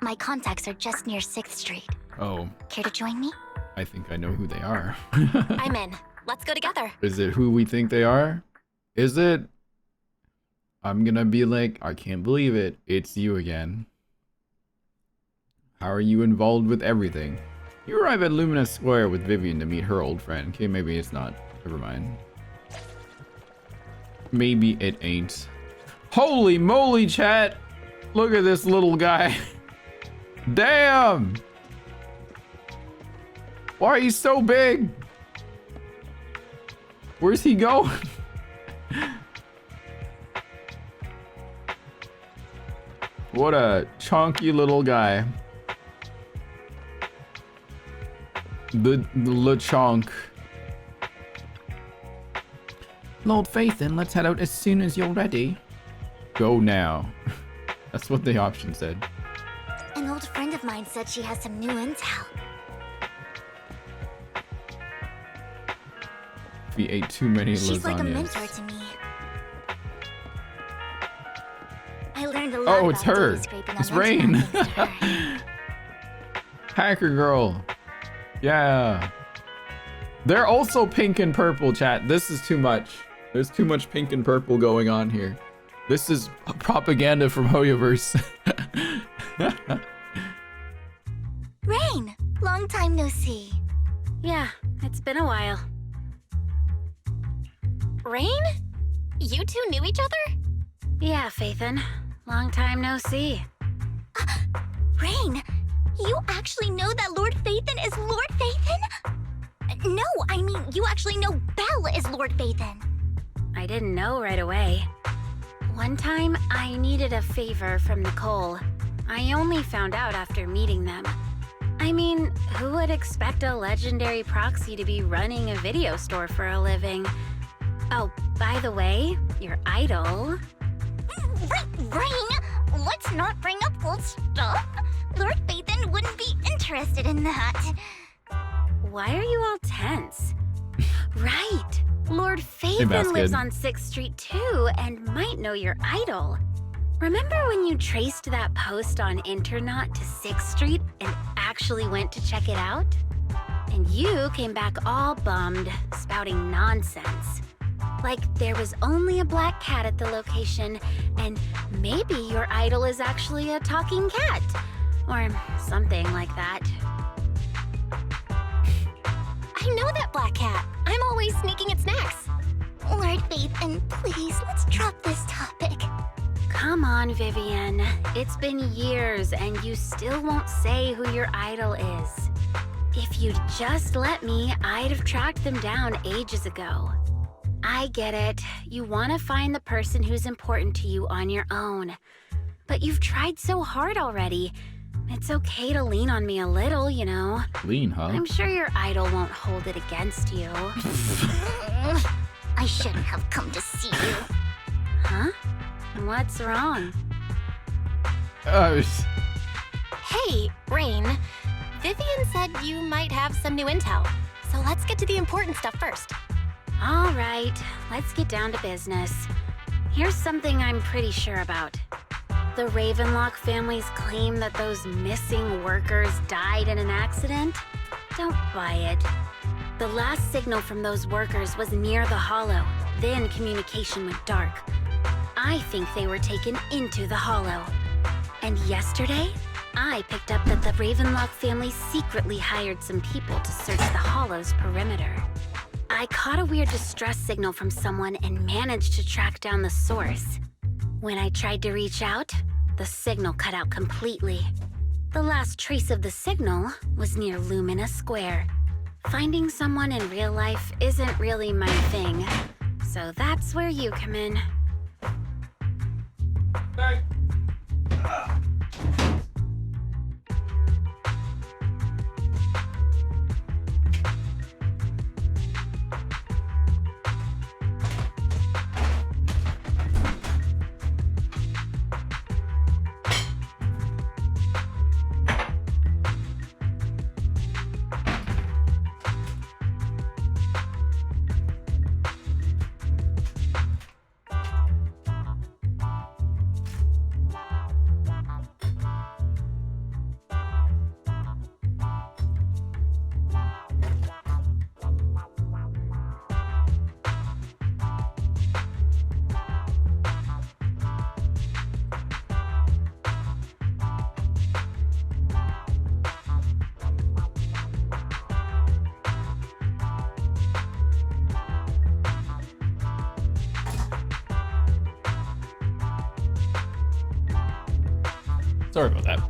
My contacts are just near 6th Street. Oh. Care to join me? I think I know who they are. I'm in. Let's go together. Is it who we think they are? Is it? I'm gonna be like, I can't believe it. It's you again. How are you involved with everything? You arrive at Lumina Square with Vivian to meet her old friend. Okay, maybe it's not. Never mind. Maybe it ain't. Holy moly, chat! Look at this little guy. Damn! Why are you so big? Where's he going? What a chunky little guy. The LeChonk. Lord Vathan, let's head out as soon as you're ready. Go now. That's what the option said. An old friend of mine said she has some new intel. We ate too many lasagnas. She's like a mentor to me. I learned a lot Oh, it's about her. data scraping It's on Rain. internet thanks to her. Hacker girl. Yeah. They're also pink and purple, chat. This is too much. There's too much pink and purple going on here. This is propaganda from Hoyoverse. Rain! Long time no see. Yeah, it's been a while. Rain? You two knew each other? Yeah, Vathan. Long time no see. Rain! You actually know that Lord Vathan is Lord Vathan? No, I mean, you actually know Belle is Lord Vathan. I didn't know right away. One time, I needed a favor from Nicole. I only found out after meeting them. I mean, who would expect a legendary proxy to be running a video store for a living? Oh, by the way, your idol... Rain, let's not bring up old stuff. Lord Vathan wouldn't be interested in that. Why are you all tense? Right! Lord Vathan lives on 6th Street too, and might know your idol. Remember when you traced that post on Internaut to 6th Street and actually went to check it out? And you came back all bummed, spouting nonsense. Like there was only a black cat at the location, and maybe your idol is actually a talking cat. Or something like that. I know that black cat. I'm always sneaking its snacks. Lord Vathan, please, let's drop this topic. Come on, Vivian. It's been years and you still won't say who your idol is. If you'd just let me, I'd have tracked them down ages ago. I get it. You want to find the person who's important to you on your own. But you've tried so hard already. It's okay to lean on me a little, you know. Lean, huh? I'm sure your idol won't hold it against you. I shouldn't have come to see you. Huh? What's wrong? Hey, Rain. Vivian said you might have some new intel. So let's get to the important stuff first. All right, let's get down to business. Here's something I'm pretty sure about. The Ravenlock family's claim that those missing workers died in an accident? Don't buy it. The last signal from those workers was near the Hollow. Then communication went dark. I think they were taken into the Hollow. And yesterday, I picked up that the Ravenlock family secretly hired some people to search the Hollow's perimeter. I caught a weird distress signal from someone and managed to track down the source. When I tried to reach out, the signal cut out completely. The last trace of the signal was near Lumina Square. Finding someone in real life isn't really my thing, so that's where you come in. Sorry about that.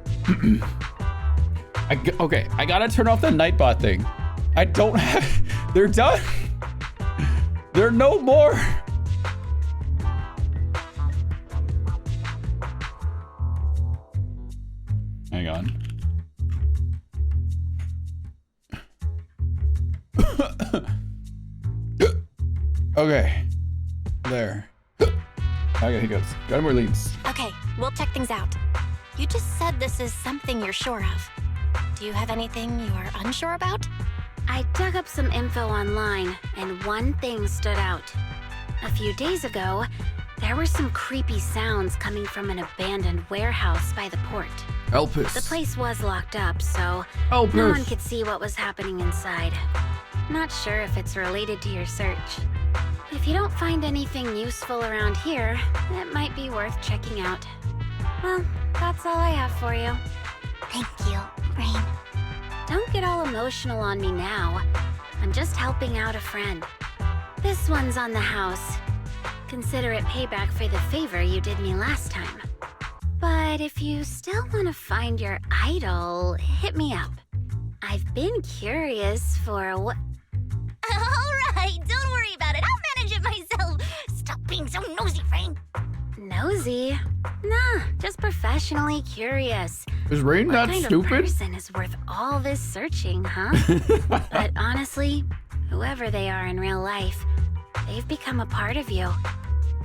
Okay, I gotta turn off the Nightbot thing. I don't have... They're done. There are no more. Hang on. Okay. There. I got hiccups. Got more leads. Okay, we'll check things out. You just said this is something you're sure of. Do you have anything you're unsure about? I dug up some info online, and one thing stood out. A few days ago, there were some creepy sounds coming from an abandoned warehouse by the port. Help us. The place was locked up, so no one could see what was happening inside. Not sure if it's related to your search. If you don't find anything useful around here, it might be worth checking out. Well, that's all I have for you. Thank you, Rain. Don't get all emotional on me now. I'm just helping out a friend. This one's on the house. Consider it payback for the favor you did me last time. But if you still want to find your idol, hit me up. I've been curious for what... Alright, don't worry about it. I'll manage it myself. Stop being so nosy, Rain. Nosy? Nah, just professionally curious. Is Rain not stupid? What kind of person is worth all this searching, huh? But honestly, whoever they are in real life, they've become a part of you.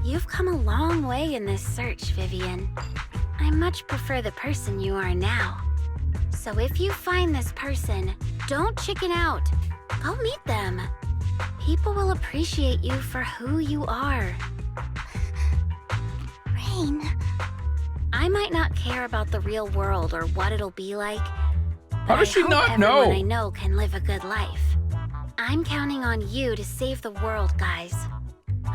You've come a long way in this search, Vivian. I much prefer the person you are now. So if you find this person, don't chicken out. Go meet them. People will appreciate you for who you are. Rain. I might not care about the real world or what it'll be like. How does she not know? Everyone I know can live a good life. I'm counting on you to save the world, guys.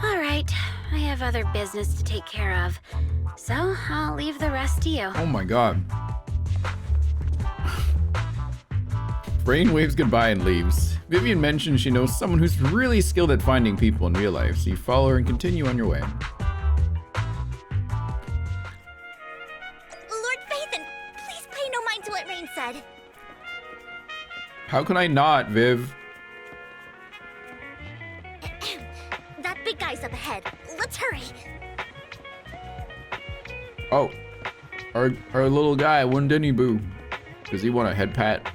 All right, I have other business to take care of, so I'll leave the rest to you. Oh my god. Rain waves goodbye and leaves. Vivian mentions she knows someone who's really skilled at finding people in real life, so you follow her and continue on your way. How can I not, Viv? That big guy's up ahead. Let's hurry. Oh, our little guy, One Boo. Does he want a head pat?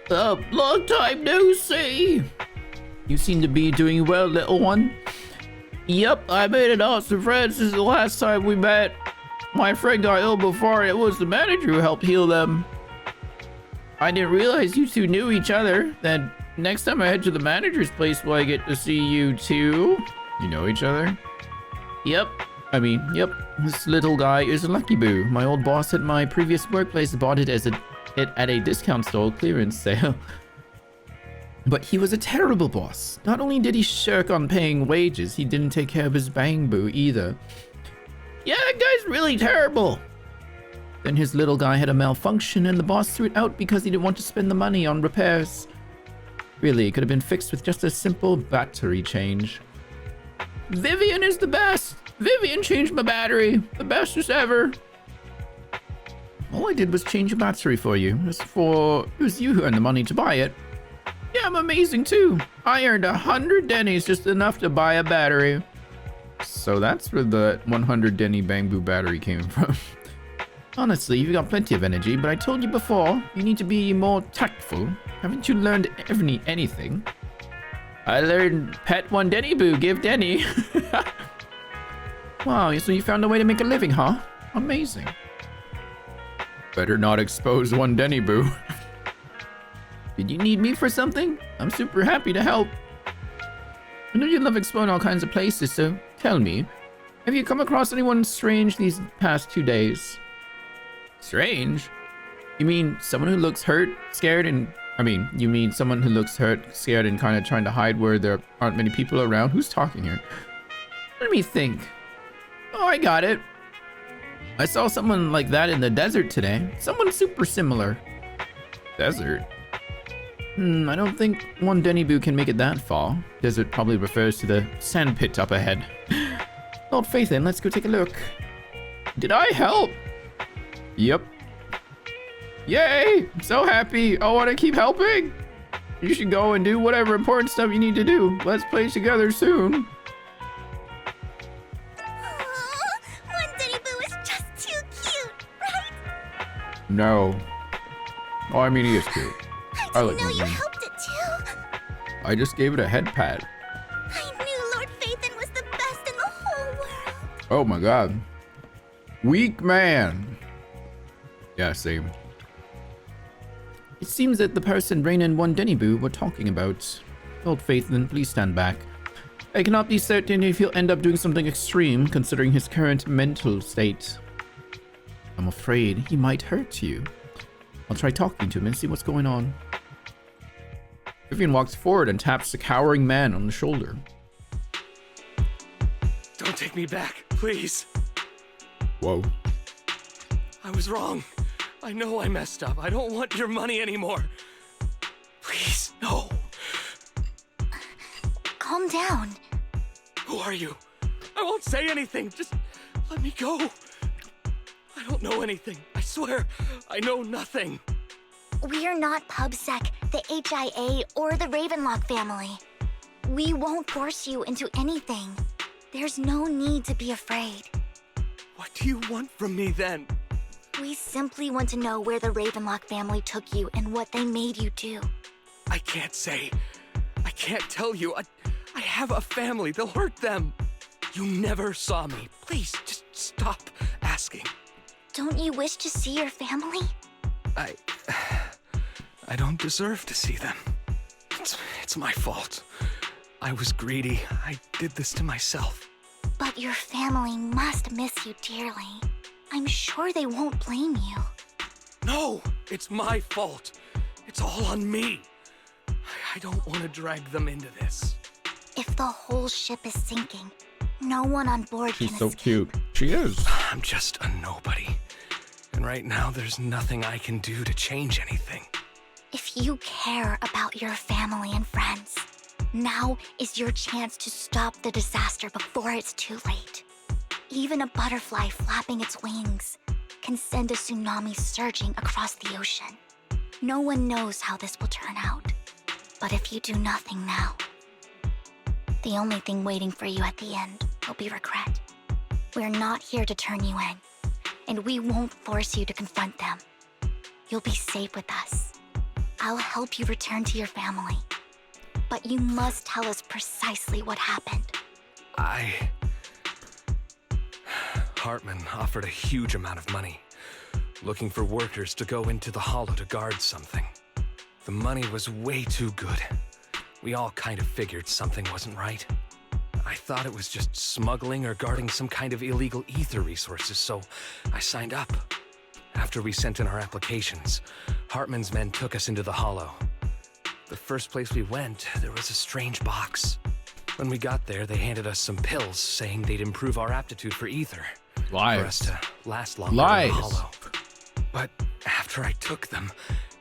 Long time no see. You seem to be doing well, little one. Yep, I made an awesome friend since the last time we met. My friend got ill before, and it was the manager who helped heal them. I didn't realize you two knew each other. Then next time I head to the manager's place, will I get to see you too? You know each other? Yep. Yep. This little guy is a Lucky Boo. My old boss at my previous workplace bought it as at a discount store clearance sale. But he was a terrible boss. Not only did he shirk on paying wages, he didn't take care of his Bang Boo either. Yeah, that guy's really terrible. Then his little guy had a malfunction and the boss threw it out because he didn't want to spend the money on repairs. Really, it could have been fixed with just a simple battery change. Vivian is the best. Vivian changed my battery. The bestest ever. All I did was change your battery for you. It was you who earned the money to buy it. Yeah, I'm amazing too. I earned 100 Denny's, just enough to buy a battery. So that's where the 100 Denny Bang Boo battery came from. Honestly, you've got plenty of energy, but I told you before, you need to be more tactful. Haven't you learned anything? I learned pet one Denny Boo, give Denny. Wow, so you found a way to make a living, huh? Amazing. Better not expose one Denny Boo. Did you need me for something? I'm super happy to help. I know you love exploring all kinds of places, so tell me, have you come across anyone strange these past 2 days? Strange? You mean someone who looks hurt, scared, and... you mean someone who looks hurt, scared, and kind of trying to hide where there aren't many people around? Who's talking here? Let me think. Oh, I got it. I saw someone like that in the desert today. Someone super similar. Desert? I don't think one Denny Boo can make it that far. Desert probably refers to the sand pit up ahead. Lord Faithin, let's go take a look. Did I help? Yep. Yay! I'm so happy. I want to keep helping. You should go and do whatever important stuff you need to do. Let's play together soon. One Denny Boo is just too cute, right? No. Oh, I mean, he is cute. I didn't know you helped it too. I just gave it a head pat. I knew Lord Faithin was the best in the whole world. Oh my god. Weak man. Yeah, same. It seems that the person Raina and one Denny Boo were talking about. Lord Faithin, please stand back. I cannot be certain if he'll end up doing something extreme considering his current mental state. I'm afraid he might hurt you. I'll try talking to him and see what's going on. Vivian walks forward and taps the cowering man on the shoulder. Don't take me back, please. Whoa. I was wrong. I know I messed up. I don't want your money anymore. Please, no. Calm down. Who are you? I won't say anything. Just let me go. I don't know anything. I swear, I know nothing. We are not PubSec, the HIA, or the Ravenlock family. We won't force you into anything. There's no need to be afraid. What do you want from me then? We simply want to know where the Ravenlock family took you and what they made you do. I can't say. I can't tell you. I have a family. They'll hurt them. You never saw me. Please, just stop asking. Don't you wish to see your family? I don't deserve to see them. It's my fault. I was greedy. I did this to myself. But your family must miss you dearly. I'm sure they won't blame you. No, it's my fault. It's all on me. I don't want to drag them into this. If the whole ship is sinking, no one on board can escape. She's so cute. She is. I'm just a nobody. And right now, there's nothing I can do to change anything. If you care about your family and friends, now is your chance to stop the disaster before it's too late. Even a butterfly flapping its wings can send a tsunami surging across the ocean. No one knows how this will turn out. But if you do nothing now, the only thing waiting for you at the end will be regret. We're not here to turn you in, and we won't force you to confront them. You'll be safe with us. I'll help you return to your family. But you must tell us precisely what happened. Hartman offered a huge amount of money, looking for workers to go into the hollow to guard something. The money was way too good. We all kind of figured something wasn't right. I thought it was just smuggling or guarding some kind of illegal ether resources, so I signed up. After we sent in our applications, Hartman's men took us into the hollow. The first place we went, there was a strange box. When we got there, they handed us some pills, saying they'd improve our aptitude for ether. Lies. For us to last longer Lies. in the hollow. But after I took them,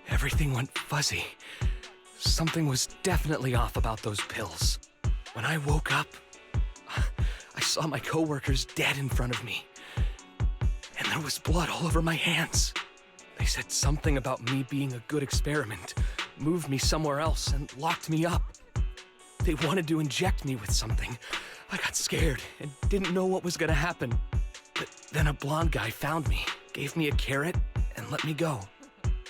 everything went fuzzy. Something was definitely off about those pills. When I woke up, I saw my coworkers dead in front of me. And there was blood all over my hands. They said something about me being a good experiment, moved me somewhere else, and locked me up. They wanted to inject me with something. I got scared and didn't know what was gonna happen. But then a blonde guy found me, gave me a carrot, and let me go.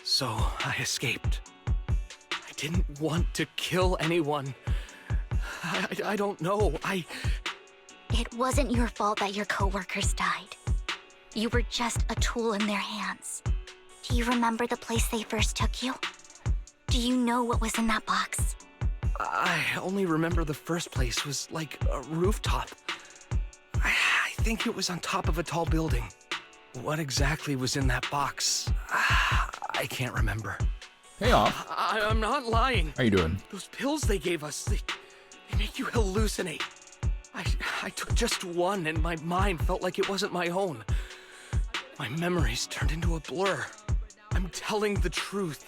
So I escaped. I didn't want to kill anyone. I don't know. It wasn't your fault that your coworkers died. You were just a tool in their hands. Do you remember the place they first took you? Do you know what was in that box? I only remember the first place was like a rooftop. I think it was on top of a tall building. What exactly was in that box? I can't remember. Hey off. I'm not lying. How you doing? Those pills they gave us, they make you hallucinate. I took just one and my mind felt like it wasn't my own. My memories turned into a blur. I'm telling the truth.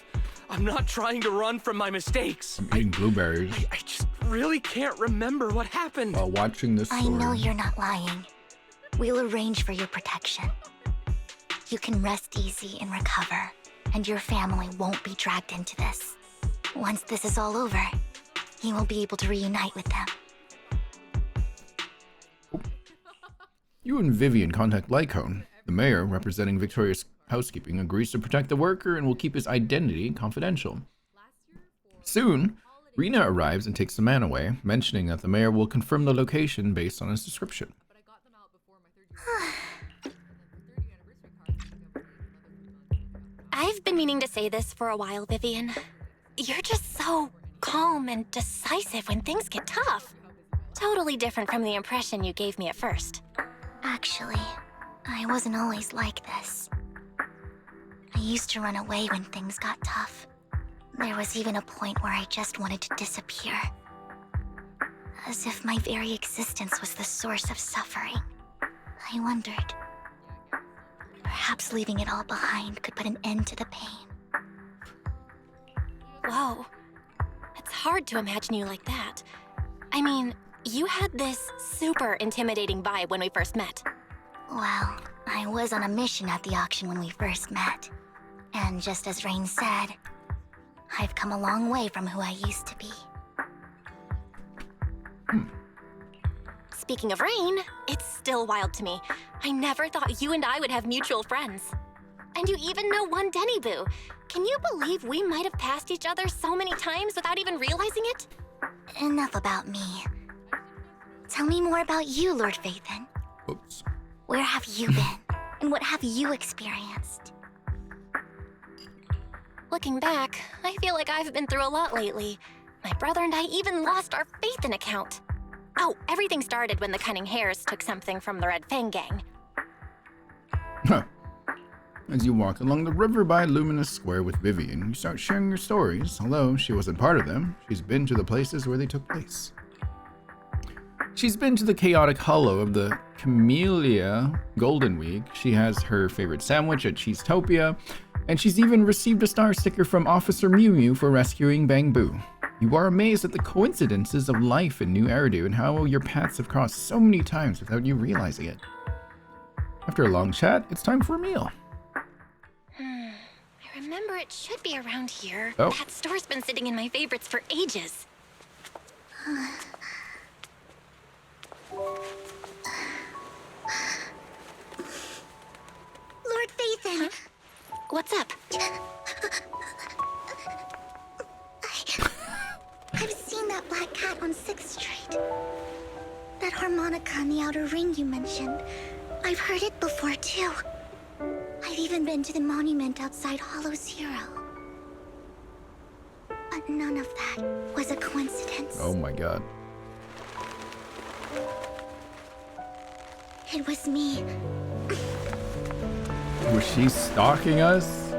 I'm not trying to run from my mistakes. I'm eating blueberries. I just really can't remember what happened. While watching this story. I know you're not lying. We'll arrange for your protection. You can rest easy and recover, and your family won't be dragged into this. Once this is all over, you will be able to reunite with them. You and Vivian contact Lycone. The mayor, representing Victoria's housekeeping, agrees to protect the worker and will keep his identity confidential. Soon, Rena arrives and takes the man away, mentioning that the mayor will confirm the location based on his description. I've been meaning to say this for a while, Vivian. You're just so calm and decisive when things get tough. Totally different from the impression you gave me at first. Actually, I wasn't always like this. I used to run away when things got tough. There was even a point where I just wanted to disappear. As if my very existence was the source of suffering. I wondered. Perhaps leaving it all behind could put an end to the pain. Whoa. It's hard to imagine you like that. I mean, you had this super intimidating vibe when we first met. Well, I was on a mission at the auction when we first met. And just as Rain said, I've come a long way from who I used to be. Speaking of Rain, it's still wild to me. I never thought you and I would have mutual friends. And you even know one Denny Boo. Can you believe we might have passed each other so many times without even realizing it? Enough about me. Tell me more about you, Lord Phaethon. Oops. Where have you been? And what have you experienced? Looking back, I feel like I've been through a lot lately. My brother and I even lost our Phaethon account. Oh, everything started when the Cunning Hares took something from the Red Fang gang. Huh. As you walk along the river by Luminous Square with Vivian, you start sharing your stories. Although she wasn't part of them, she's been to the places where they took place. She's been to the chaotic hollow of the Camellia Golden Week. She has her favorite sandwich at Cheesetopia, and she's even received a star sticker from Officer Mew Mew for rescuing Bang Boo. You are amazed at the coincidences of life in New Eridu and how your paths have crossed so many times without you realizing it. After a long chat, it's time for a meal. I remember it should be around here. Oh. That store's been sitting in my favorites for ages. Lord Phaethon! Huh? What's up? I've seen that black cat on 6th Street. That harmonica in the outer ring you mentioned. I've heard it before, too. I've even been to the monument outside Hollow Zero. But none of that was a coincidence. Oh my god. It was me. Was she stalking us?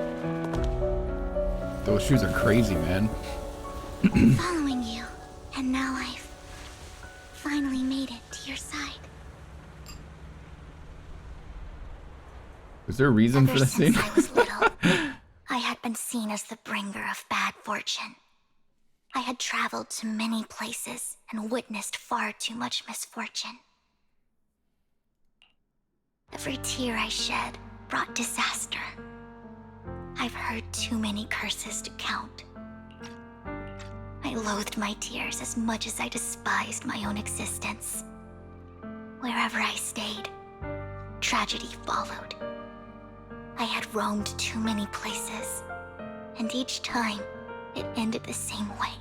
Those shoes are crazy, man. Following you. And now I've finally made it to your side. Is there a reason for Ever this scene? since I was little, I had been seen as the bringer of bad fortune. I had traveled to many places and witnessed far too much misfortune. Every tear I shed brought disaster. I've heard too many curses to count. I loathed my tears as much as I despised my own existence. Wherever I stayed, tragedy followed. I had roamed too many places, and each time, it ended the same way.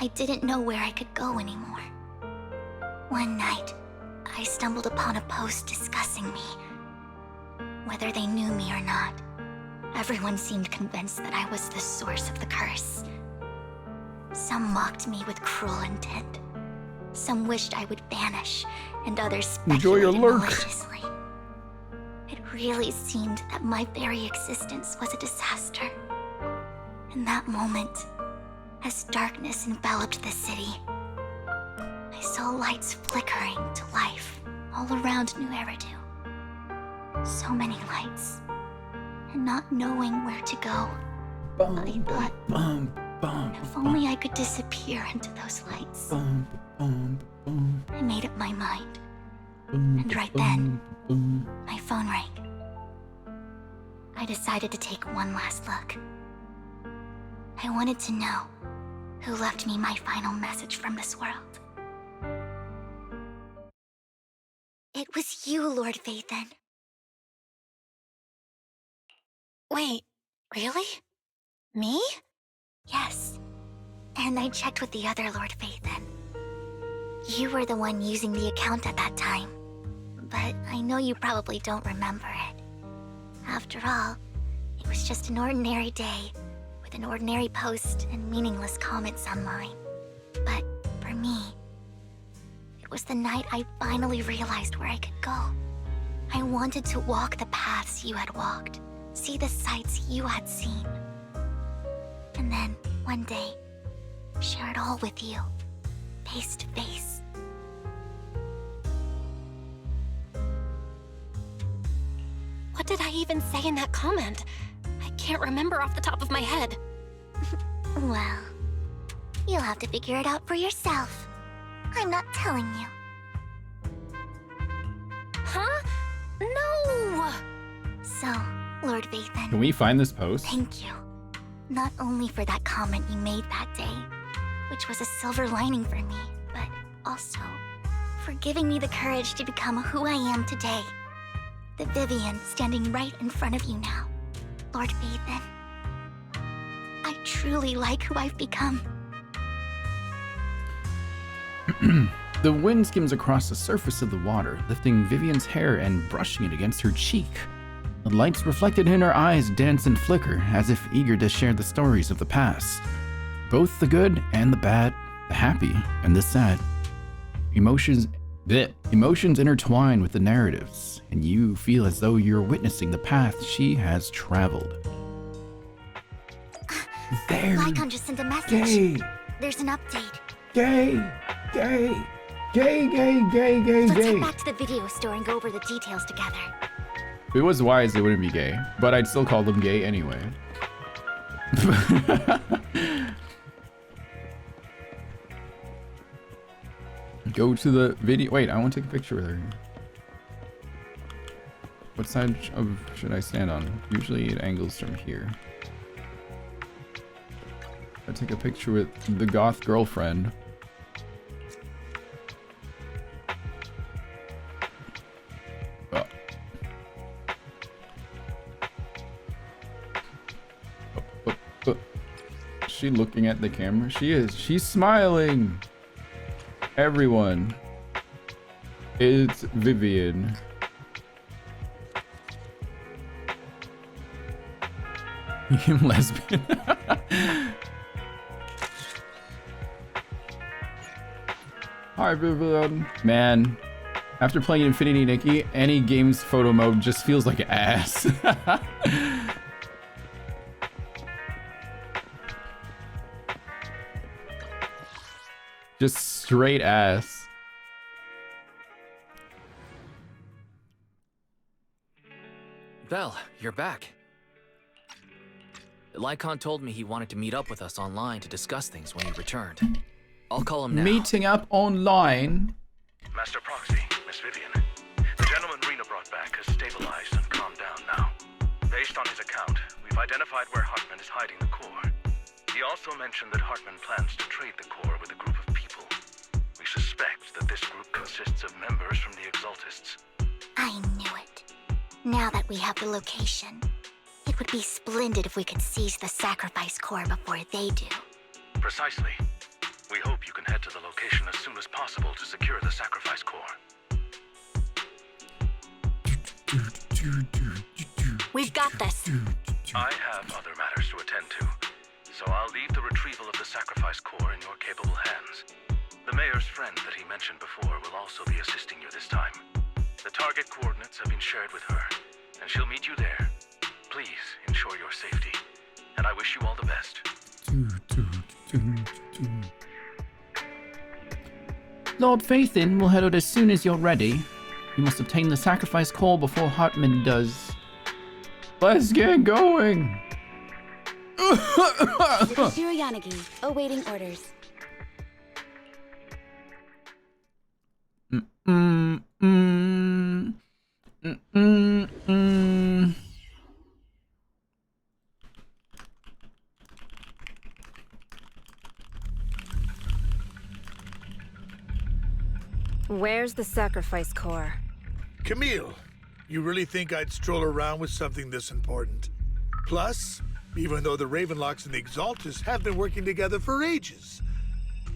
I didn't know where I could go anymore. One night, I stumbled upon a post discussing me. Whether they knew me or not, everyone seemed convinced that I was the source of the curse. Some mocked me with cruel intent. Some wished I would vanish, and others Enjoy your speculated lurk. maliciously. It really seemed that my very existence was a disaster. In that moment, as darkness enveloped the city, I saw lights flickering to life all around New Eridu. So many lights, and not knowing where to go, I thought, if only I could disappear into those lights. I made up my mind, and right then, my phone rang. I decided to take one last look. I wanted to know who left me my final message from this world. It was you, Lord Phaethon. Wait, really? Me? Yes. And I checked with the other Lord Phaethon. You were the one using the account at that time. But I know you probably don't remember it. After all, it was just an ordinary day, with an ordinary post and meaningless comments online. But for me, it was the night I finally realized where I could go. I wanted to walk the paths you had walked, see the sights you had seen. And then, one day, share it all with you, face to face. What did I even say in that comment? I can't remember off the top of my head. Well, you'll have to figure it out for yourself. I'm not telling you. Huh? No! So, Lord Phaethon. Can we find this post? Thank you. Not only for that comment you made that day, which was a silver lining for me, but also for giving me the courage to become who I am today. The Vivian standing right in front of you now. Lord Phaethon. I truly like who I've become. The wind skims across the surface of the water, lifting Vivian's hair and brushing it against her cheek. The lights reflected in her eyes dance and flicker, as if eager to share the stories of the past. Both the good and the bad, the happy and the sad. Emotions intertwine with the narratives, and you feel as though you're witnessing the path she has traveled. There. Lycon just sent a message. Gay. There's an update. Gay. Gay. Gay, gay, gay, gay, Let's gay. head back to the video store and go over the details together. If it was wise, they wouldn't be gay, but I'd still call them gay anyway. Go to the video. Wait, I want to take a picture with her. What side should I stand on? Usually it angles from here. take a picture with the goth girlfriend. Oh. Is she looking at the camera? She is. She's smiling. Everyone. It's Vivian. Lesbian. Hi, Vivian. Man, after playing Infinity Nikki, any game's photo mode just feels like ass. Just straight ass. Belle, you're back. Lycon told me he wanted to meet up with us online to discuss things when he returned. I'll call him now. Meeting up online? Master Proxy, Miss Vivian. The gentleman Rena brought back has stabilized and calmed down now. Based on his account, we've identified where Hartman is hiding the core. He also mentioned that Hartman plans to trade the core with a group of people. We suspect that this group consists of members from the Exaltists. I knew it. Now that we have the location, it would be splendid if we could seize the sacrifice core before they do. Precisely. We hope you can head to the location as soon as possible to secure the sacrifice core. We've got this. I have other matters to attend to, so I'll leave the retrieval of the sacrifice core in your capable hands. The mayor's friend that he mentioned before will also be assisting you this time. The target coordinates have been shared with her, and she'll meet you there. Please ensure your safety, and I wish you all the best. Lord Faithin will head out as soon as you're ready. You must obtain the sacrifice core before Hartman does. Let's get going! Shirayanagi, awaiting orders. Where's the sacrifice core? Camille, you really think I'd stroll around with something this important? Plus, even though the Ravenlocks and the Exaltists have been working together for ages,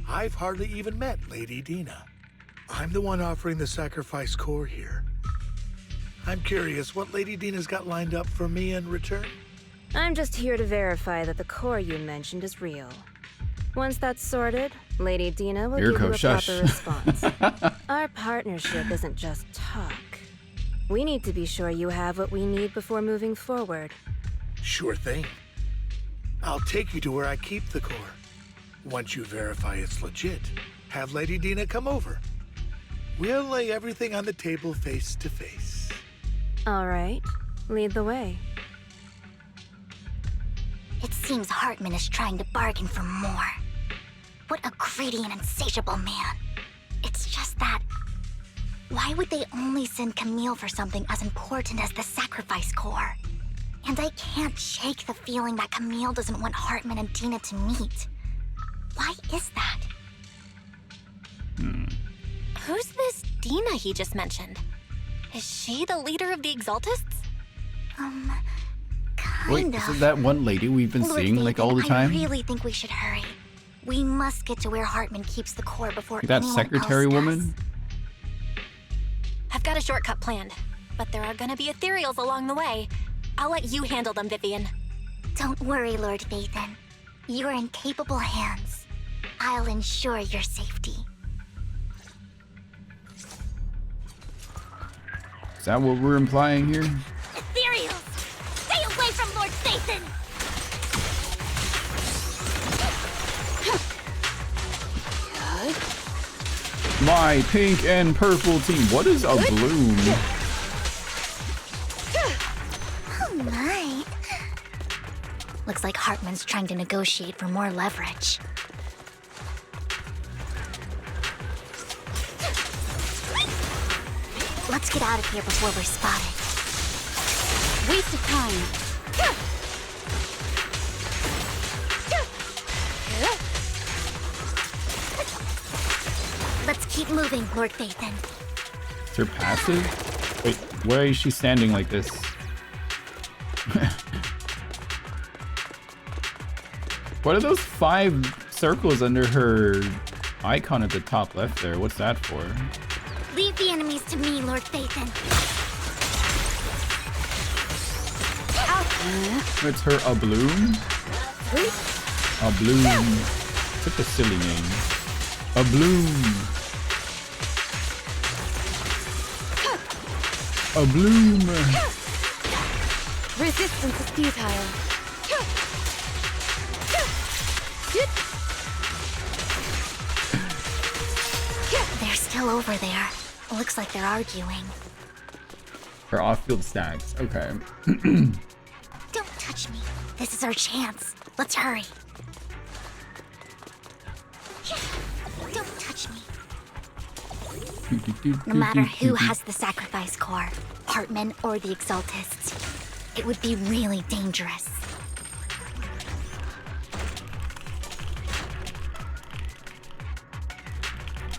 I've hardly even met Lady Dina. I'm the one offering the sacrifice core here. I'm curious what Lady Dina's got lined up for me in return? I'm just here to verify that the core you mentioned is real. Once that's sorted, Lady Dina will give you a proper response. Our partnership isn't just talk. We need to be sure you have what we need before moving forward. Sure thing. I'll take you to where I keep the core. Once you verify it's legit, have Lady Dina come over. We'll lay everything on the table face to face. All right, lead the way. It seems Hartman is trying to bargain for more. What a greedy and insatiable man. It's just that... why would they only send Camille for something as important as the sacrifice core? And I can't shake the feeling that Camille doesn't want Hartman and Dina to meet. Why is that? Who's this Dina he just mentioned? Is she the leader of the Exaltists? Wait, isn't that one lady we've been seeing like all the time? I really think we should hurry. We must get to where Hartman keeps the core before That anyone secretary else woman? I've got a shortcut planned, but there are gonna be ethereals along the way. I'll let you handle them, Vivian. Don't worry, Lord Phaethon. You're in capable hands. I'll ensure your safety. Is that what we're implying here? Ethereals! Stay away from Lord Phaethon! My pink and purple team. What is a bloom? Oh my. Looks like Hartman's trying to negotiate for more leverage. Let's get out of here before we're spotted. Waste of time. Let's keep moving, Lord Phaethon. Is her passive? Wait, why is she standing like this? What are those 5 circles under her icon at the top left there? What's that for? Leave the enemies to me, Lord Phaethon. It's her a bloom? A bloom. Such a silly name. A bloom. A bloom. Resistance is futile. They're still over there. Looks like they're arguing. Her off-field stacks. Okay. Don't touch me. This is our chance. Let's hurry. Don't touch me. No matter who has the sacrifice core, Hartman or the Exaltists, it would be really dangerous.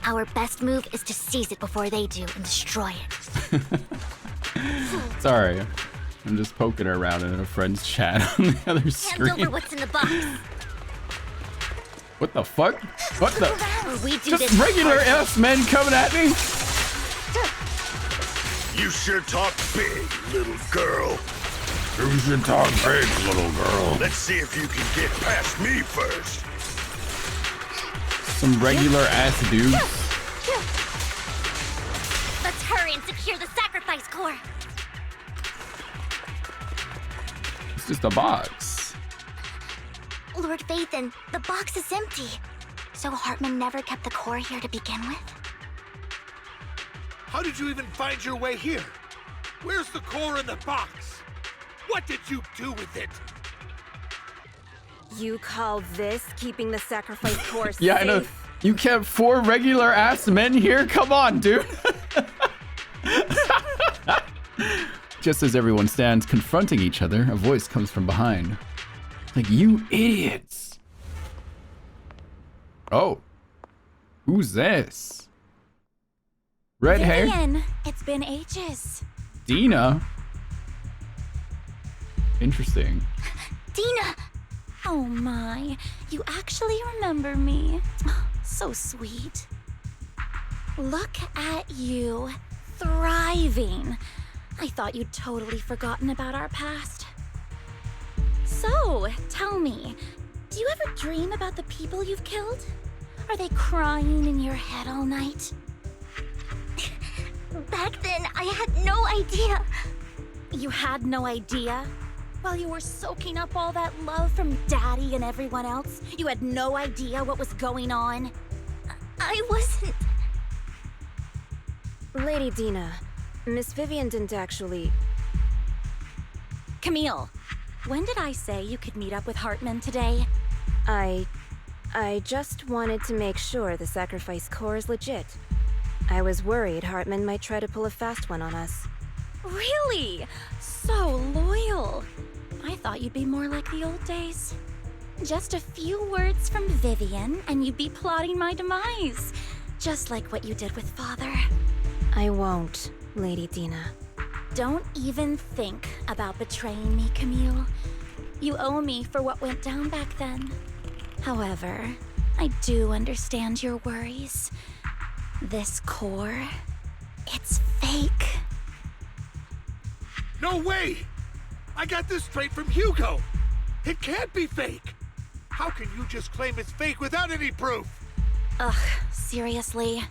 Our best move is to seize it before they do and destroy it. Sorry. I'm just poking her around in a friend's chat on the other Hand screen. over what's in the box. What the fuck? What the? We do Just this regular hard. ass men coming at me? You sure talk big, little girl. You should talk big, little girl. Let's see if you can get past me first. Some regular ass dudes. Let's hurry and secure the sacrifice core. It's just a box. Lord Phaethon, the box is empty. So Hartman never kept the core here to begin with? How did you even find your way here? Where's the core in the box? What did you do with it? You call this keeping the sacrifice core Yeah, safe? I know. You kept 4 regular ass men here? Come on, dude. Just as everyone stands confronting each other, a voice comes from behind. Like, you idiots. Oh. Who's this? Red hair? Vivian, it's been ages. Dina? Interesting. Dina! Oh my, you actually remember me. So sweet. Look at you, thriving. I thought you'd totally forgotten about our past. So, tell me, do you ever dream about the people you've killed? Are they crying in your head all night? Back then, I had no idea. You had no idea? While you were soaking up all that love from Daddy and everyone else, you had no idea what was going on? I wasn't... Lady Dina, Miss Vivian didn't actually... Camille, when did I say you could meet up with Hartman today? I just wanted to make sure the sacrifice core is legit. I was worried Hartman might try to pull a fast one on us. Really? So loyal. I thought you'd be more like the old days. Just a few words from Vivian and you'd be plotting my demise. Just like what you did with Father. I won't, Lady Dina. Don't even think about betraying me, Camille. You owe me for what went down back then. However, I do understand your worries. This core, it's fake. No way! I got this straight from Hugo. It can't be fake. How can you just claim it's fake without any proof? Ugh, seriously?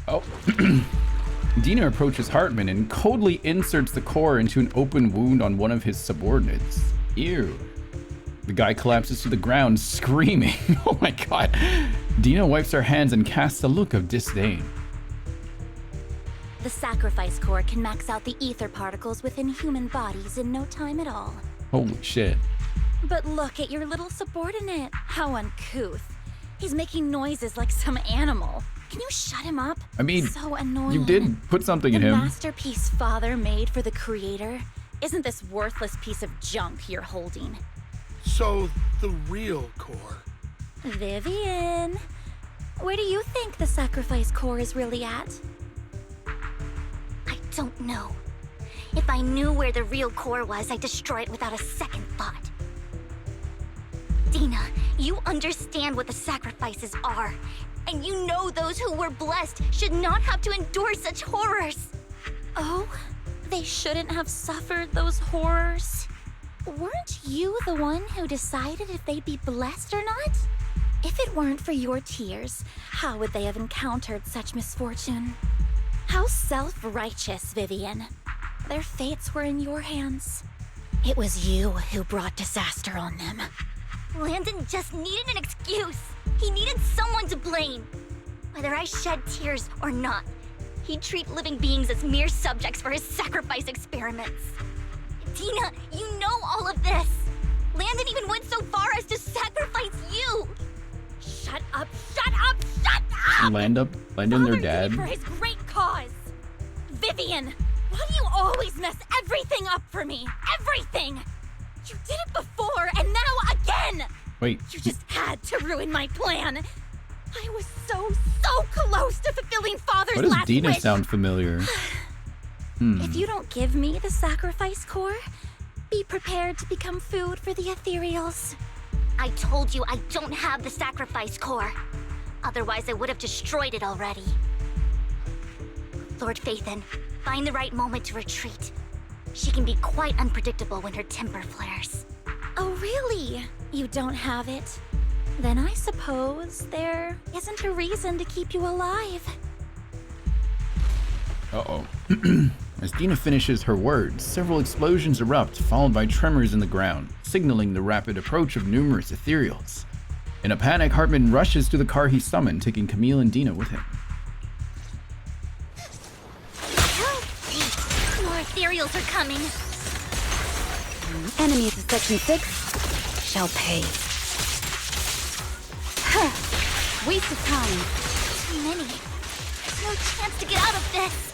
Oh. Dina approaches Hartman and coldly inserts the core into an open wound on one of his subordinates. Ew. The guy collapses to the ground, screaming. Oh my god. Dina wipes her hands and casts a look of disdain. The sacrifice core can max out the ether particles within human bodies in no time at all. Holy shit. But look at your little subordinate. How uncouth. He's making noises like some animal. Can you shut him up? I mean, so annoying. you did put something in The him. masterpiece Father made for the Creator isn't this worthless piece of junk you're holding. So, the real core. Vivian, Where do you think the sacrifice core is really at? I don't know. If I knew where the real core was, I'd destroy it without a second thought. Dina, you understand what the sacrifices are. And you know those who were blessed should not have to endure such horrors. Oh? They shouldn't have suffered those horrors? Weren't you the one who decided if they'd be blessed or not? If it weren't for your tears, how would they have encountered such misfortune? How self-righteous, Vivian. Their fates were in your hands. It was you who brought disaster on them. Landon just needed an excuse. He needed someone to blame. Whether I shed tears or not, he'd treat living beings as mere subjects for his sacrifice experiments. Dina, you know all of this. Landon even went so far as to sacrifice you. Shut up, shut up, shut up! Landon, their dad. For his great cause. Vivian, why do you always mess everything up for me? Everything! You did it before, and now again! Wait. You just had to ruin my plan. I was so close to fulfilling Father's Why does last Dina wish. sound familiar? If you don't give me the sacrifice core, be prepared to become food for the ethereals. I told you I don't have the sacrifice core. Otherwise, I would have destroyed it already. Lord Phaethon, find the right moment to retreat. She can be quite unpredictable when her temper flares. Oh, really? You don't have it? Then I suppose there isn't a reason to keep you alive. Uh-oh. As Dina finishes her words, several explosions erupt, followed by tremors in the ground, signaling the rapid approach of numerous ethereals. In a panic, Hartman rushes to the car he summoned, taking Camille and Dina with him. More ethereals are coming. Enemies of Section 6 shall pay. Waste of time. Too many. There's no chance to get out of this.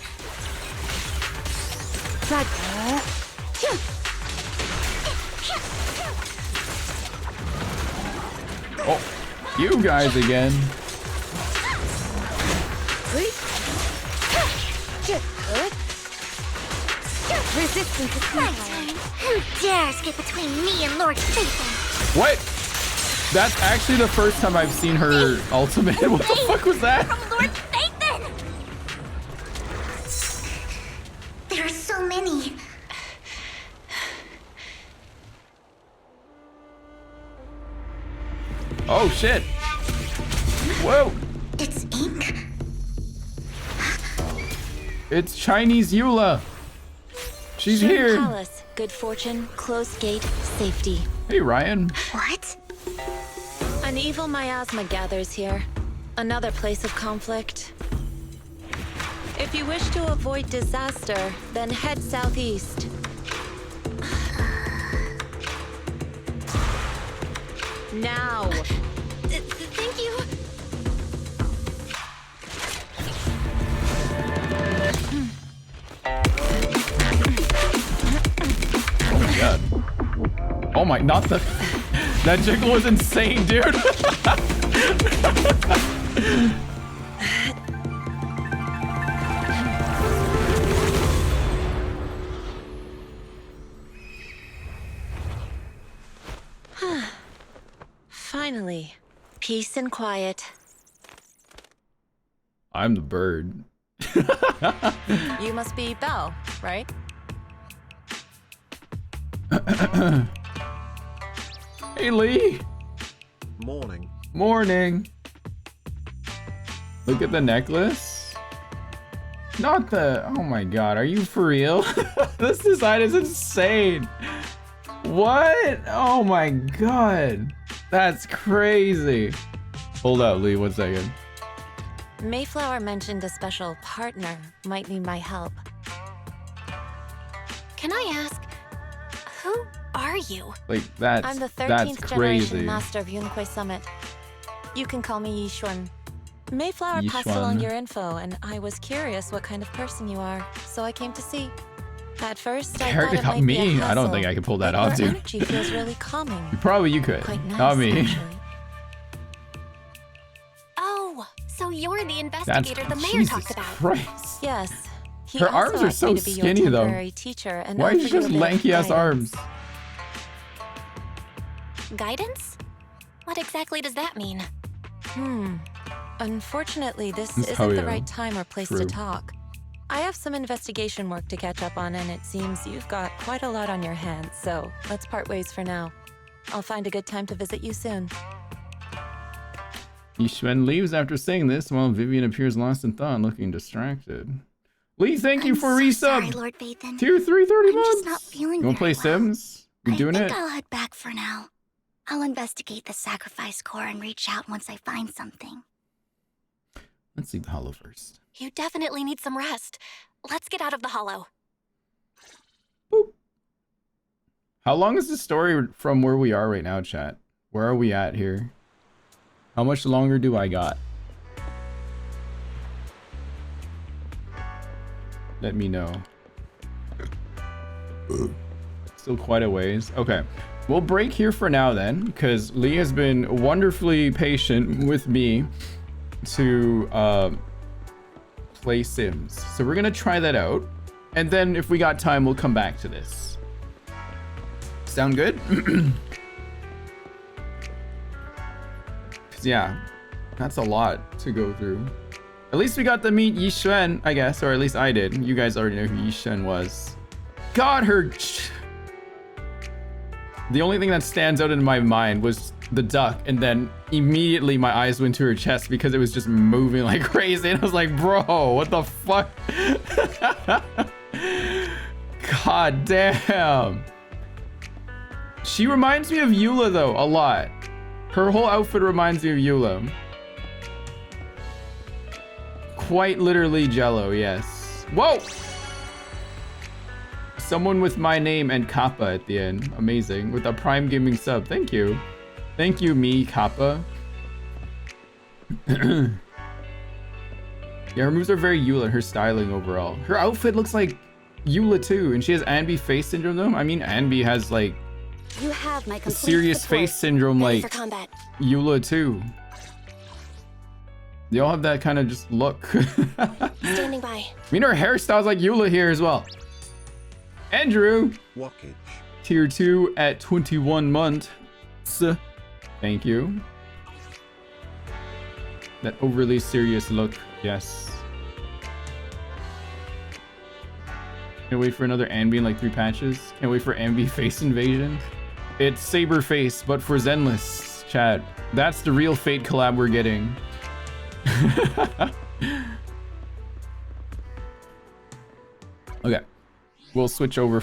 Oh, you guys again. Resistance is my turn. Who dares get between me and Lord Phaethon? What? That's actually the first time I've seen her ultimate. What the fuck was that? From Lord Phaethon! There are so many. Oh shit. Whoa. It's ink. It's Chinese Eula. She's here. Palace, good fortune, closed gate, safety. Hey Ryan. What? An evil miasma gathers here. Another place of conflict. If you wish to avoid disaster, then head southeast. Now. Thank you. Oh my god. Oh my, not the... That jiggle was insane, dude. Finally, peace and quiet. I'm the bird. You must be Belle, right? Hey Lee. Morning. Morning. Look at the necklace. Not the... Oh my god, are you for real? This design is insane. What? Oh my god. That's crazy. Hold up, Lee, 1 second. Mayflower mentioned a special partner might need my help. Can I ask, who are you? Like, that's I'm the 13th generation crazy. master of Yunhui Summit. You can call me Yishuan. Mayflower passed along Yishuan. your info, and I was curious what kind of person you are, so I came to see. At first, I thought Erica it got might be a me? I don't hassle, think I could pull that but off, your dude. energy feels really calming. Probably you could. Quite nice, Not me. actually. Oh, So you're the investigator the mayor Jesus talked about. Christ. Yes. He Her also arms are asked so me to be your skinny though. temporary teacher and Why offer is she you a just bit of lanky ass guidance. arms? Guidance? What exactly does that mean? Unfortunately, this It's isn't the Hoyo. right time or place True. to talk. I have some investigation work to catch up on, and it seems you've got quite a lot on your hands, so let's part ways for now. I'll find a good time to visit you soon. Yishwen leaves after saying this while Vivian appears lost in thought, looking distracted. Lee, thank you for resub. Sorry, Lord Vathan. Tier 330 I'm months. just not feeling You wanna play very well. Sims? You doing I think it? I'll head back for now. I'll investigate the sacrifice core and reach out once I find something. Let's see the hollow first. You definitely need some rest. Let's get out of the hollow. How long is the story from where we are right now, chat? Where are we at here? How much longer do I got? Let me know. Still quite a ways. Okay. We'll break here for now then, because Lee has been wonderfully patient with me to play Sims. So we're gonna try that out. And then if we got time, we'll come back to this. Sound good? Yeah, that's a lot to go through. At least we got to meet Yishuen, I guess, or at least I did. You guys already know who Yishuen was. God, the only thing that stands out in my mind was the duck, and then immediately my eyes went to her chest because it was just moving like crazy, and I was like, bro, what the fuck? God damn. She reminds me of Eula though, a lot. Her whole outfit reminds me of Eula. Quite literally Jello, yes. Whoa! Someone with my name and Kappa at the end. Amazing. With a Prime Gaming sub. Thank you. Thank you, me, Kappa. Yeah, her moves are very Eula, her styling overall. Her outfit looks like Eula too, and she has Anby face syndrome though. I mean, Anby has like You have my complete serious support. face syndrome Ready like for combat. Eula too. They all have that kind of just look. Standing by. I mean, her hairstyle's like Eula here as well. Andrew, Walkage. tier 2 at 21 months. Thank you. That overly serious look, yes. Can't wait for another Anby in like 3 patches. Can't wait for Anby face invasion. It's Saber face, but for Zenless, chat. That's the real Fate collab we're getting. Okay, we'll switch over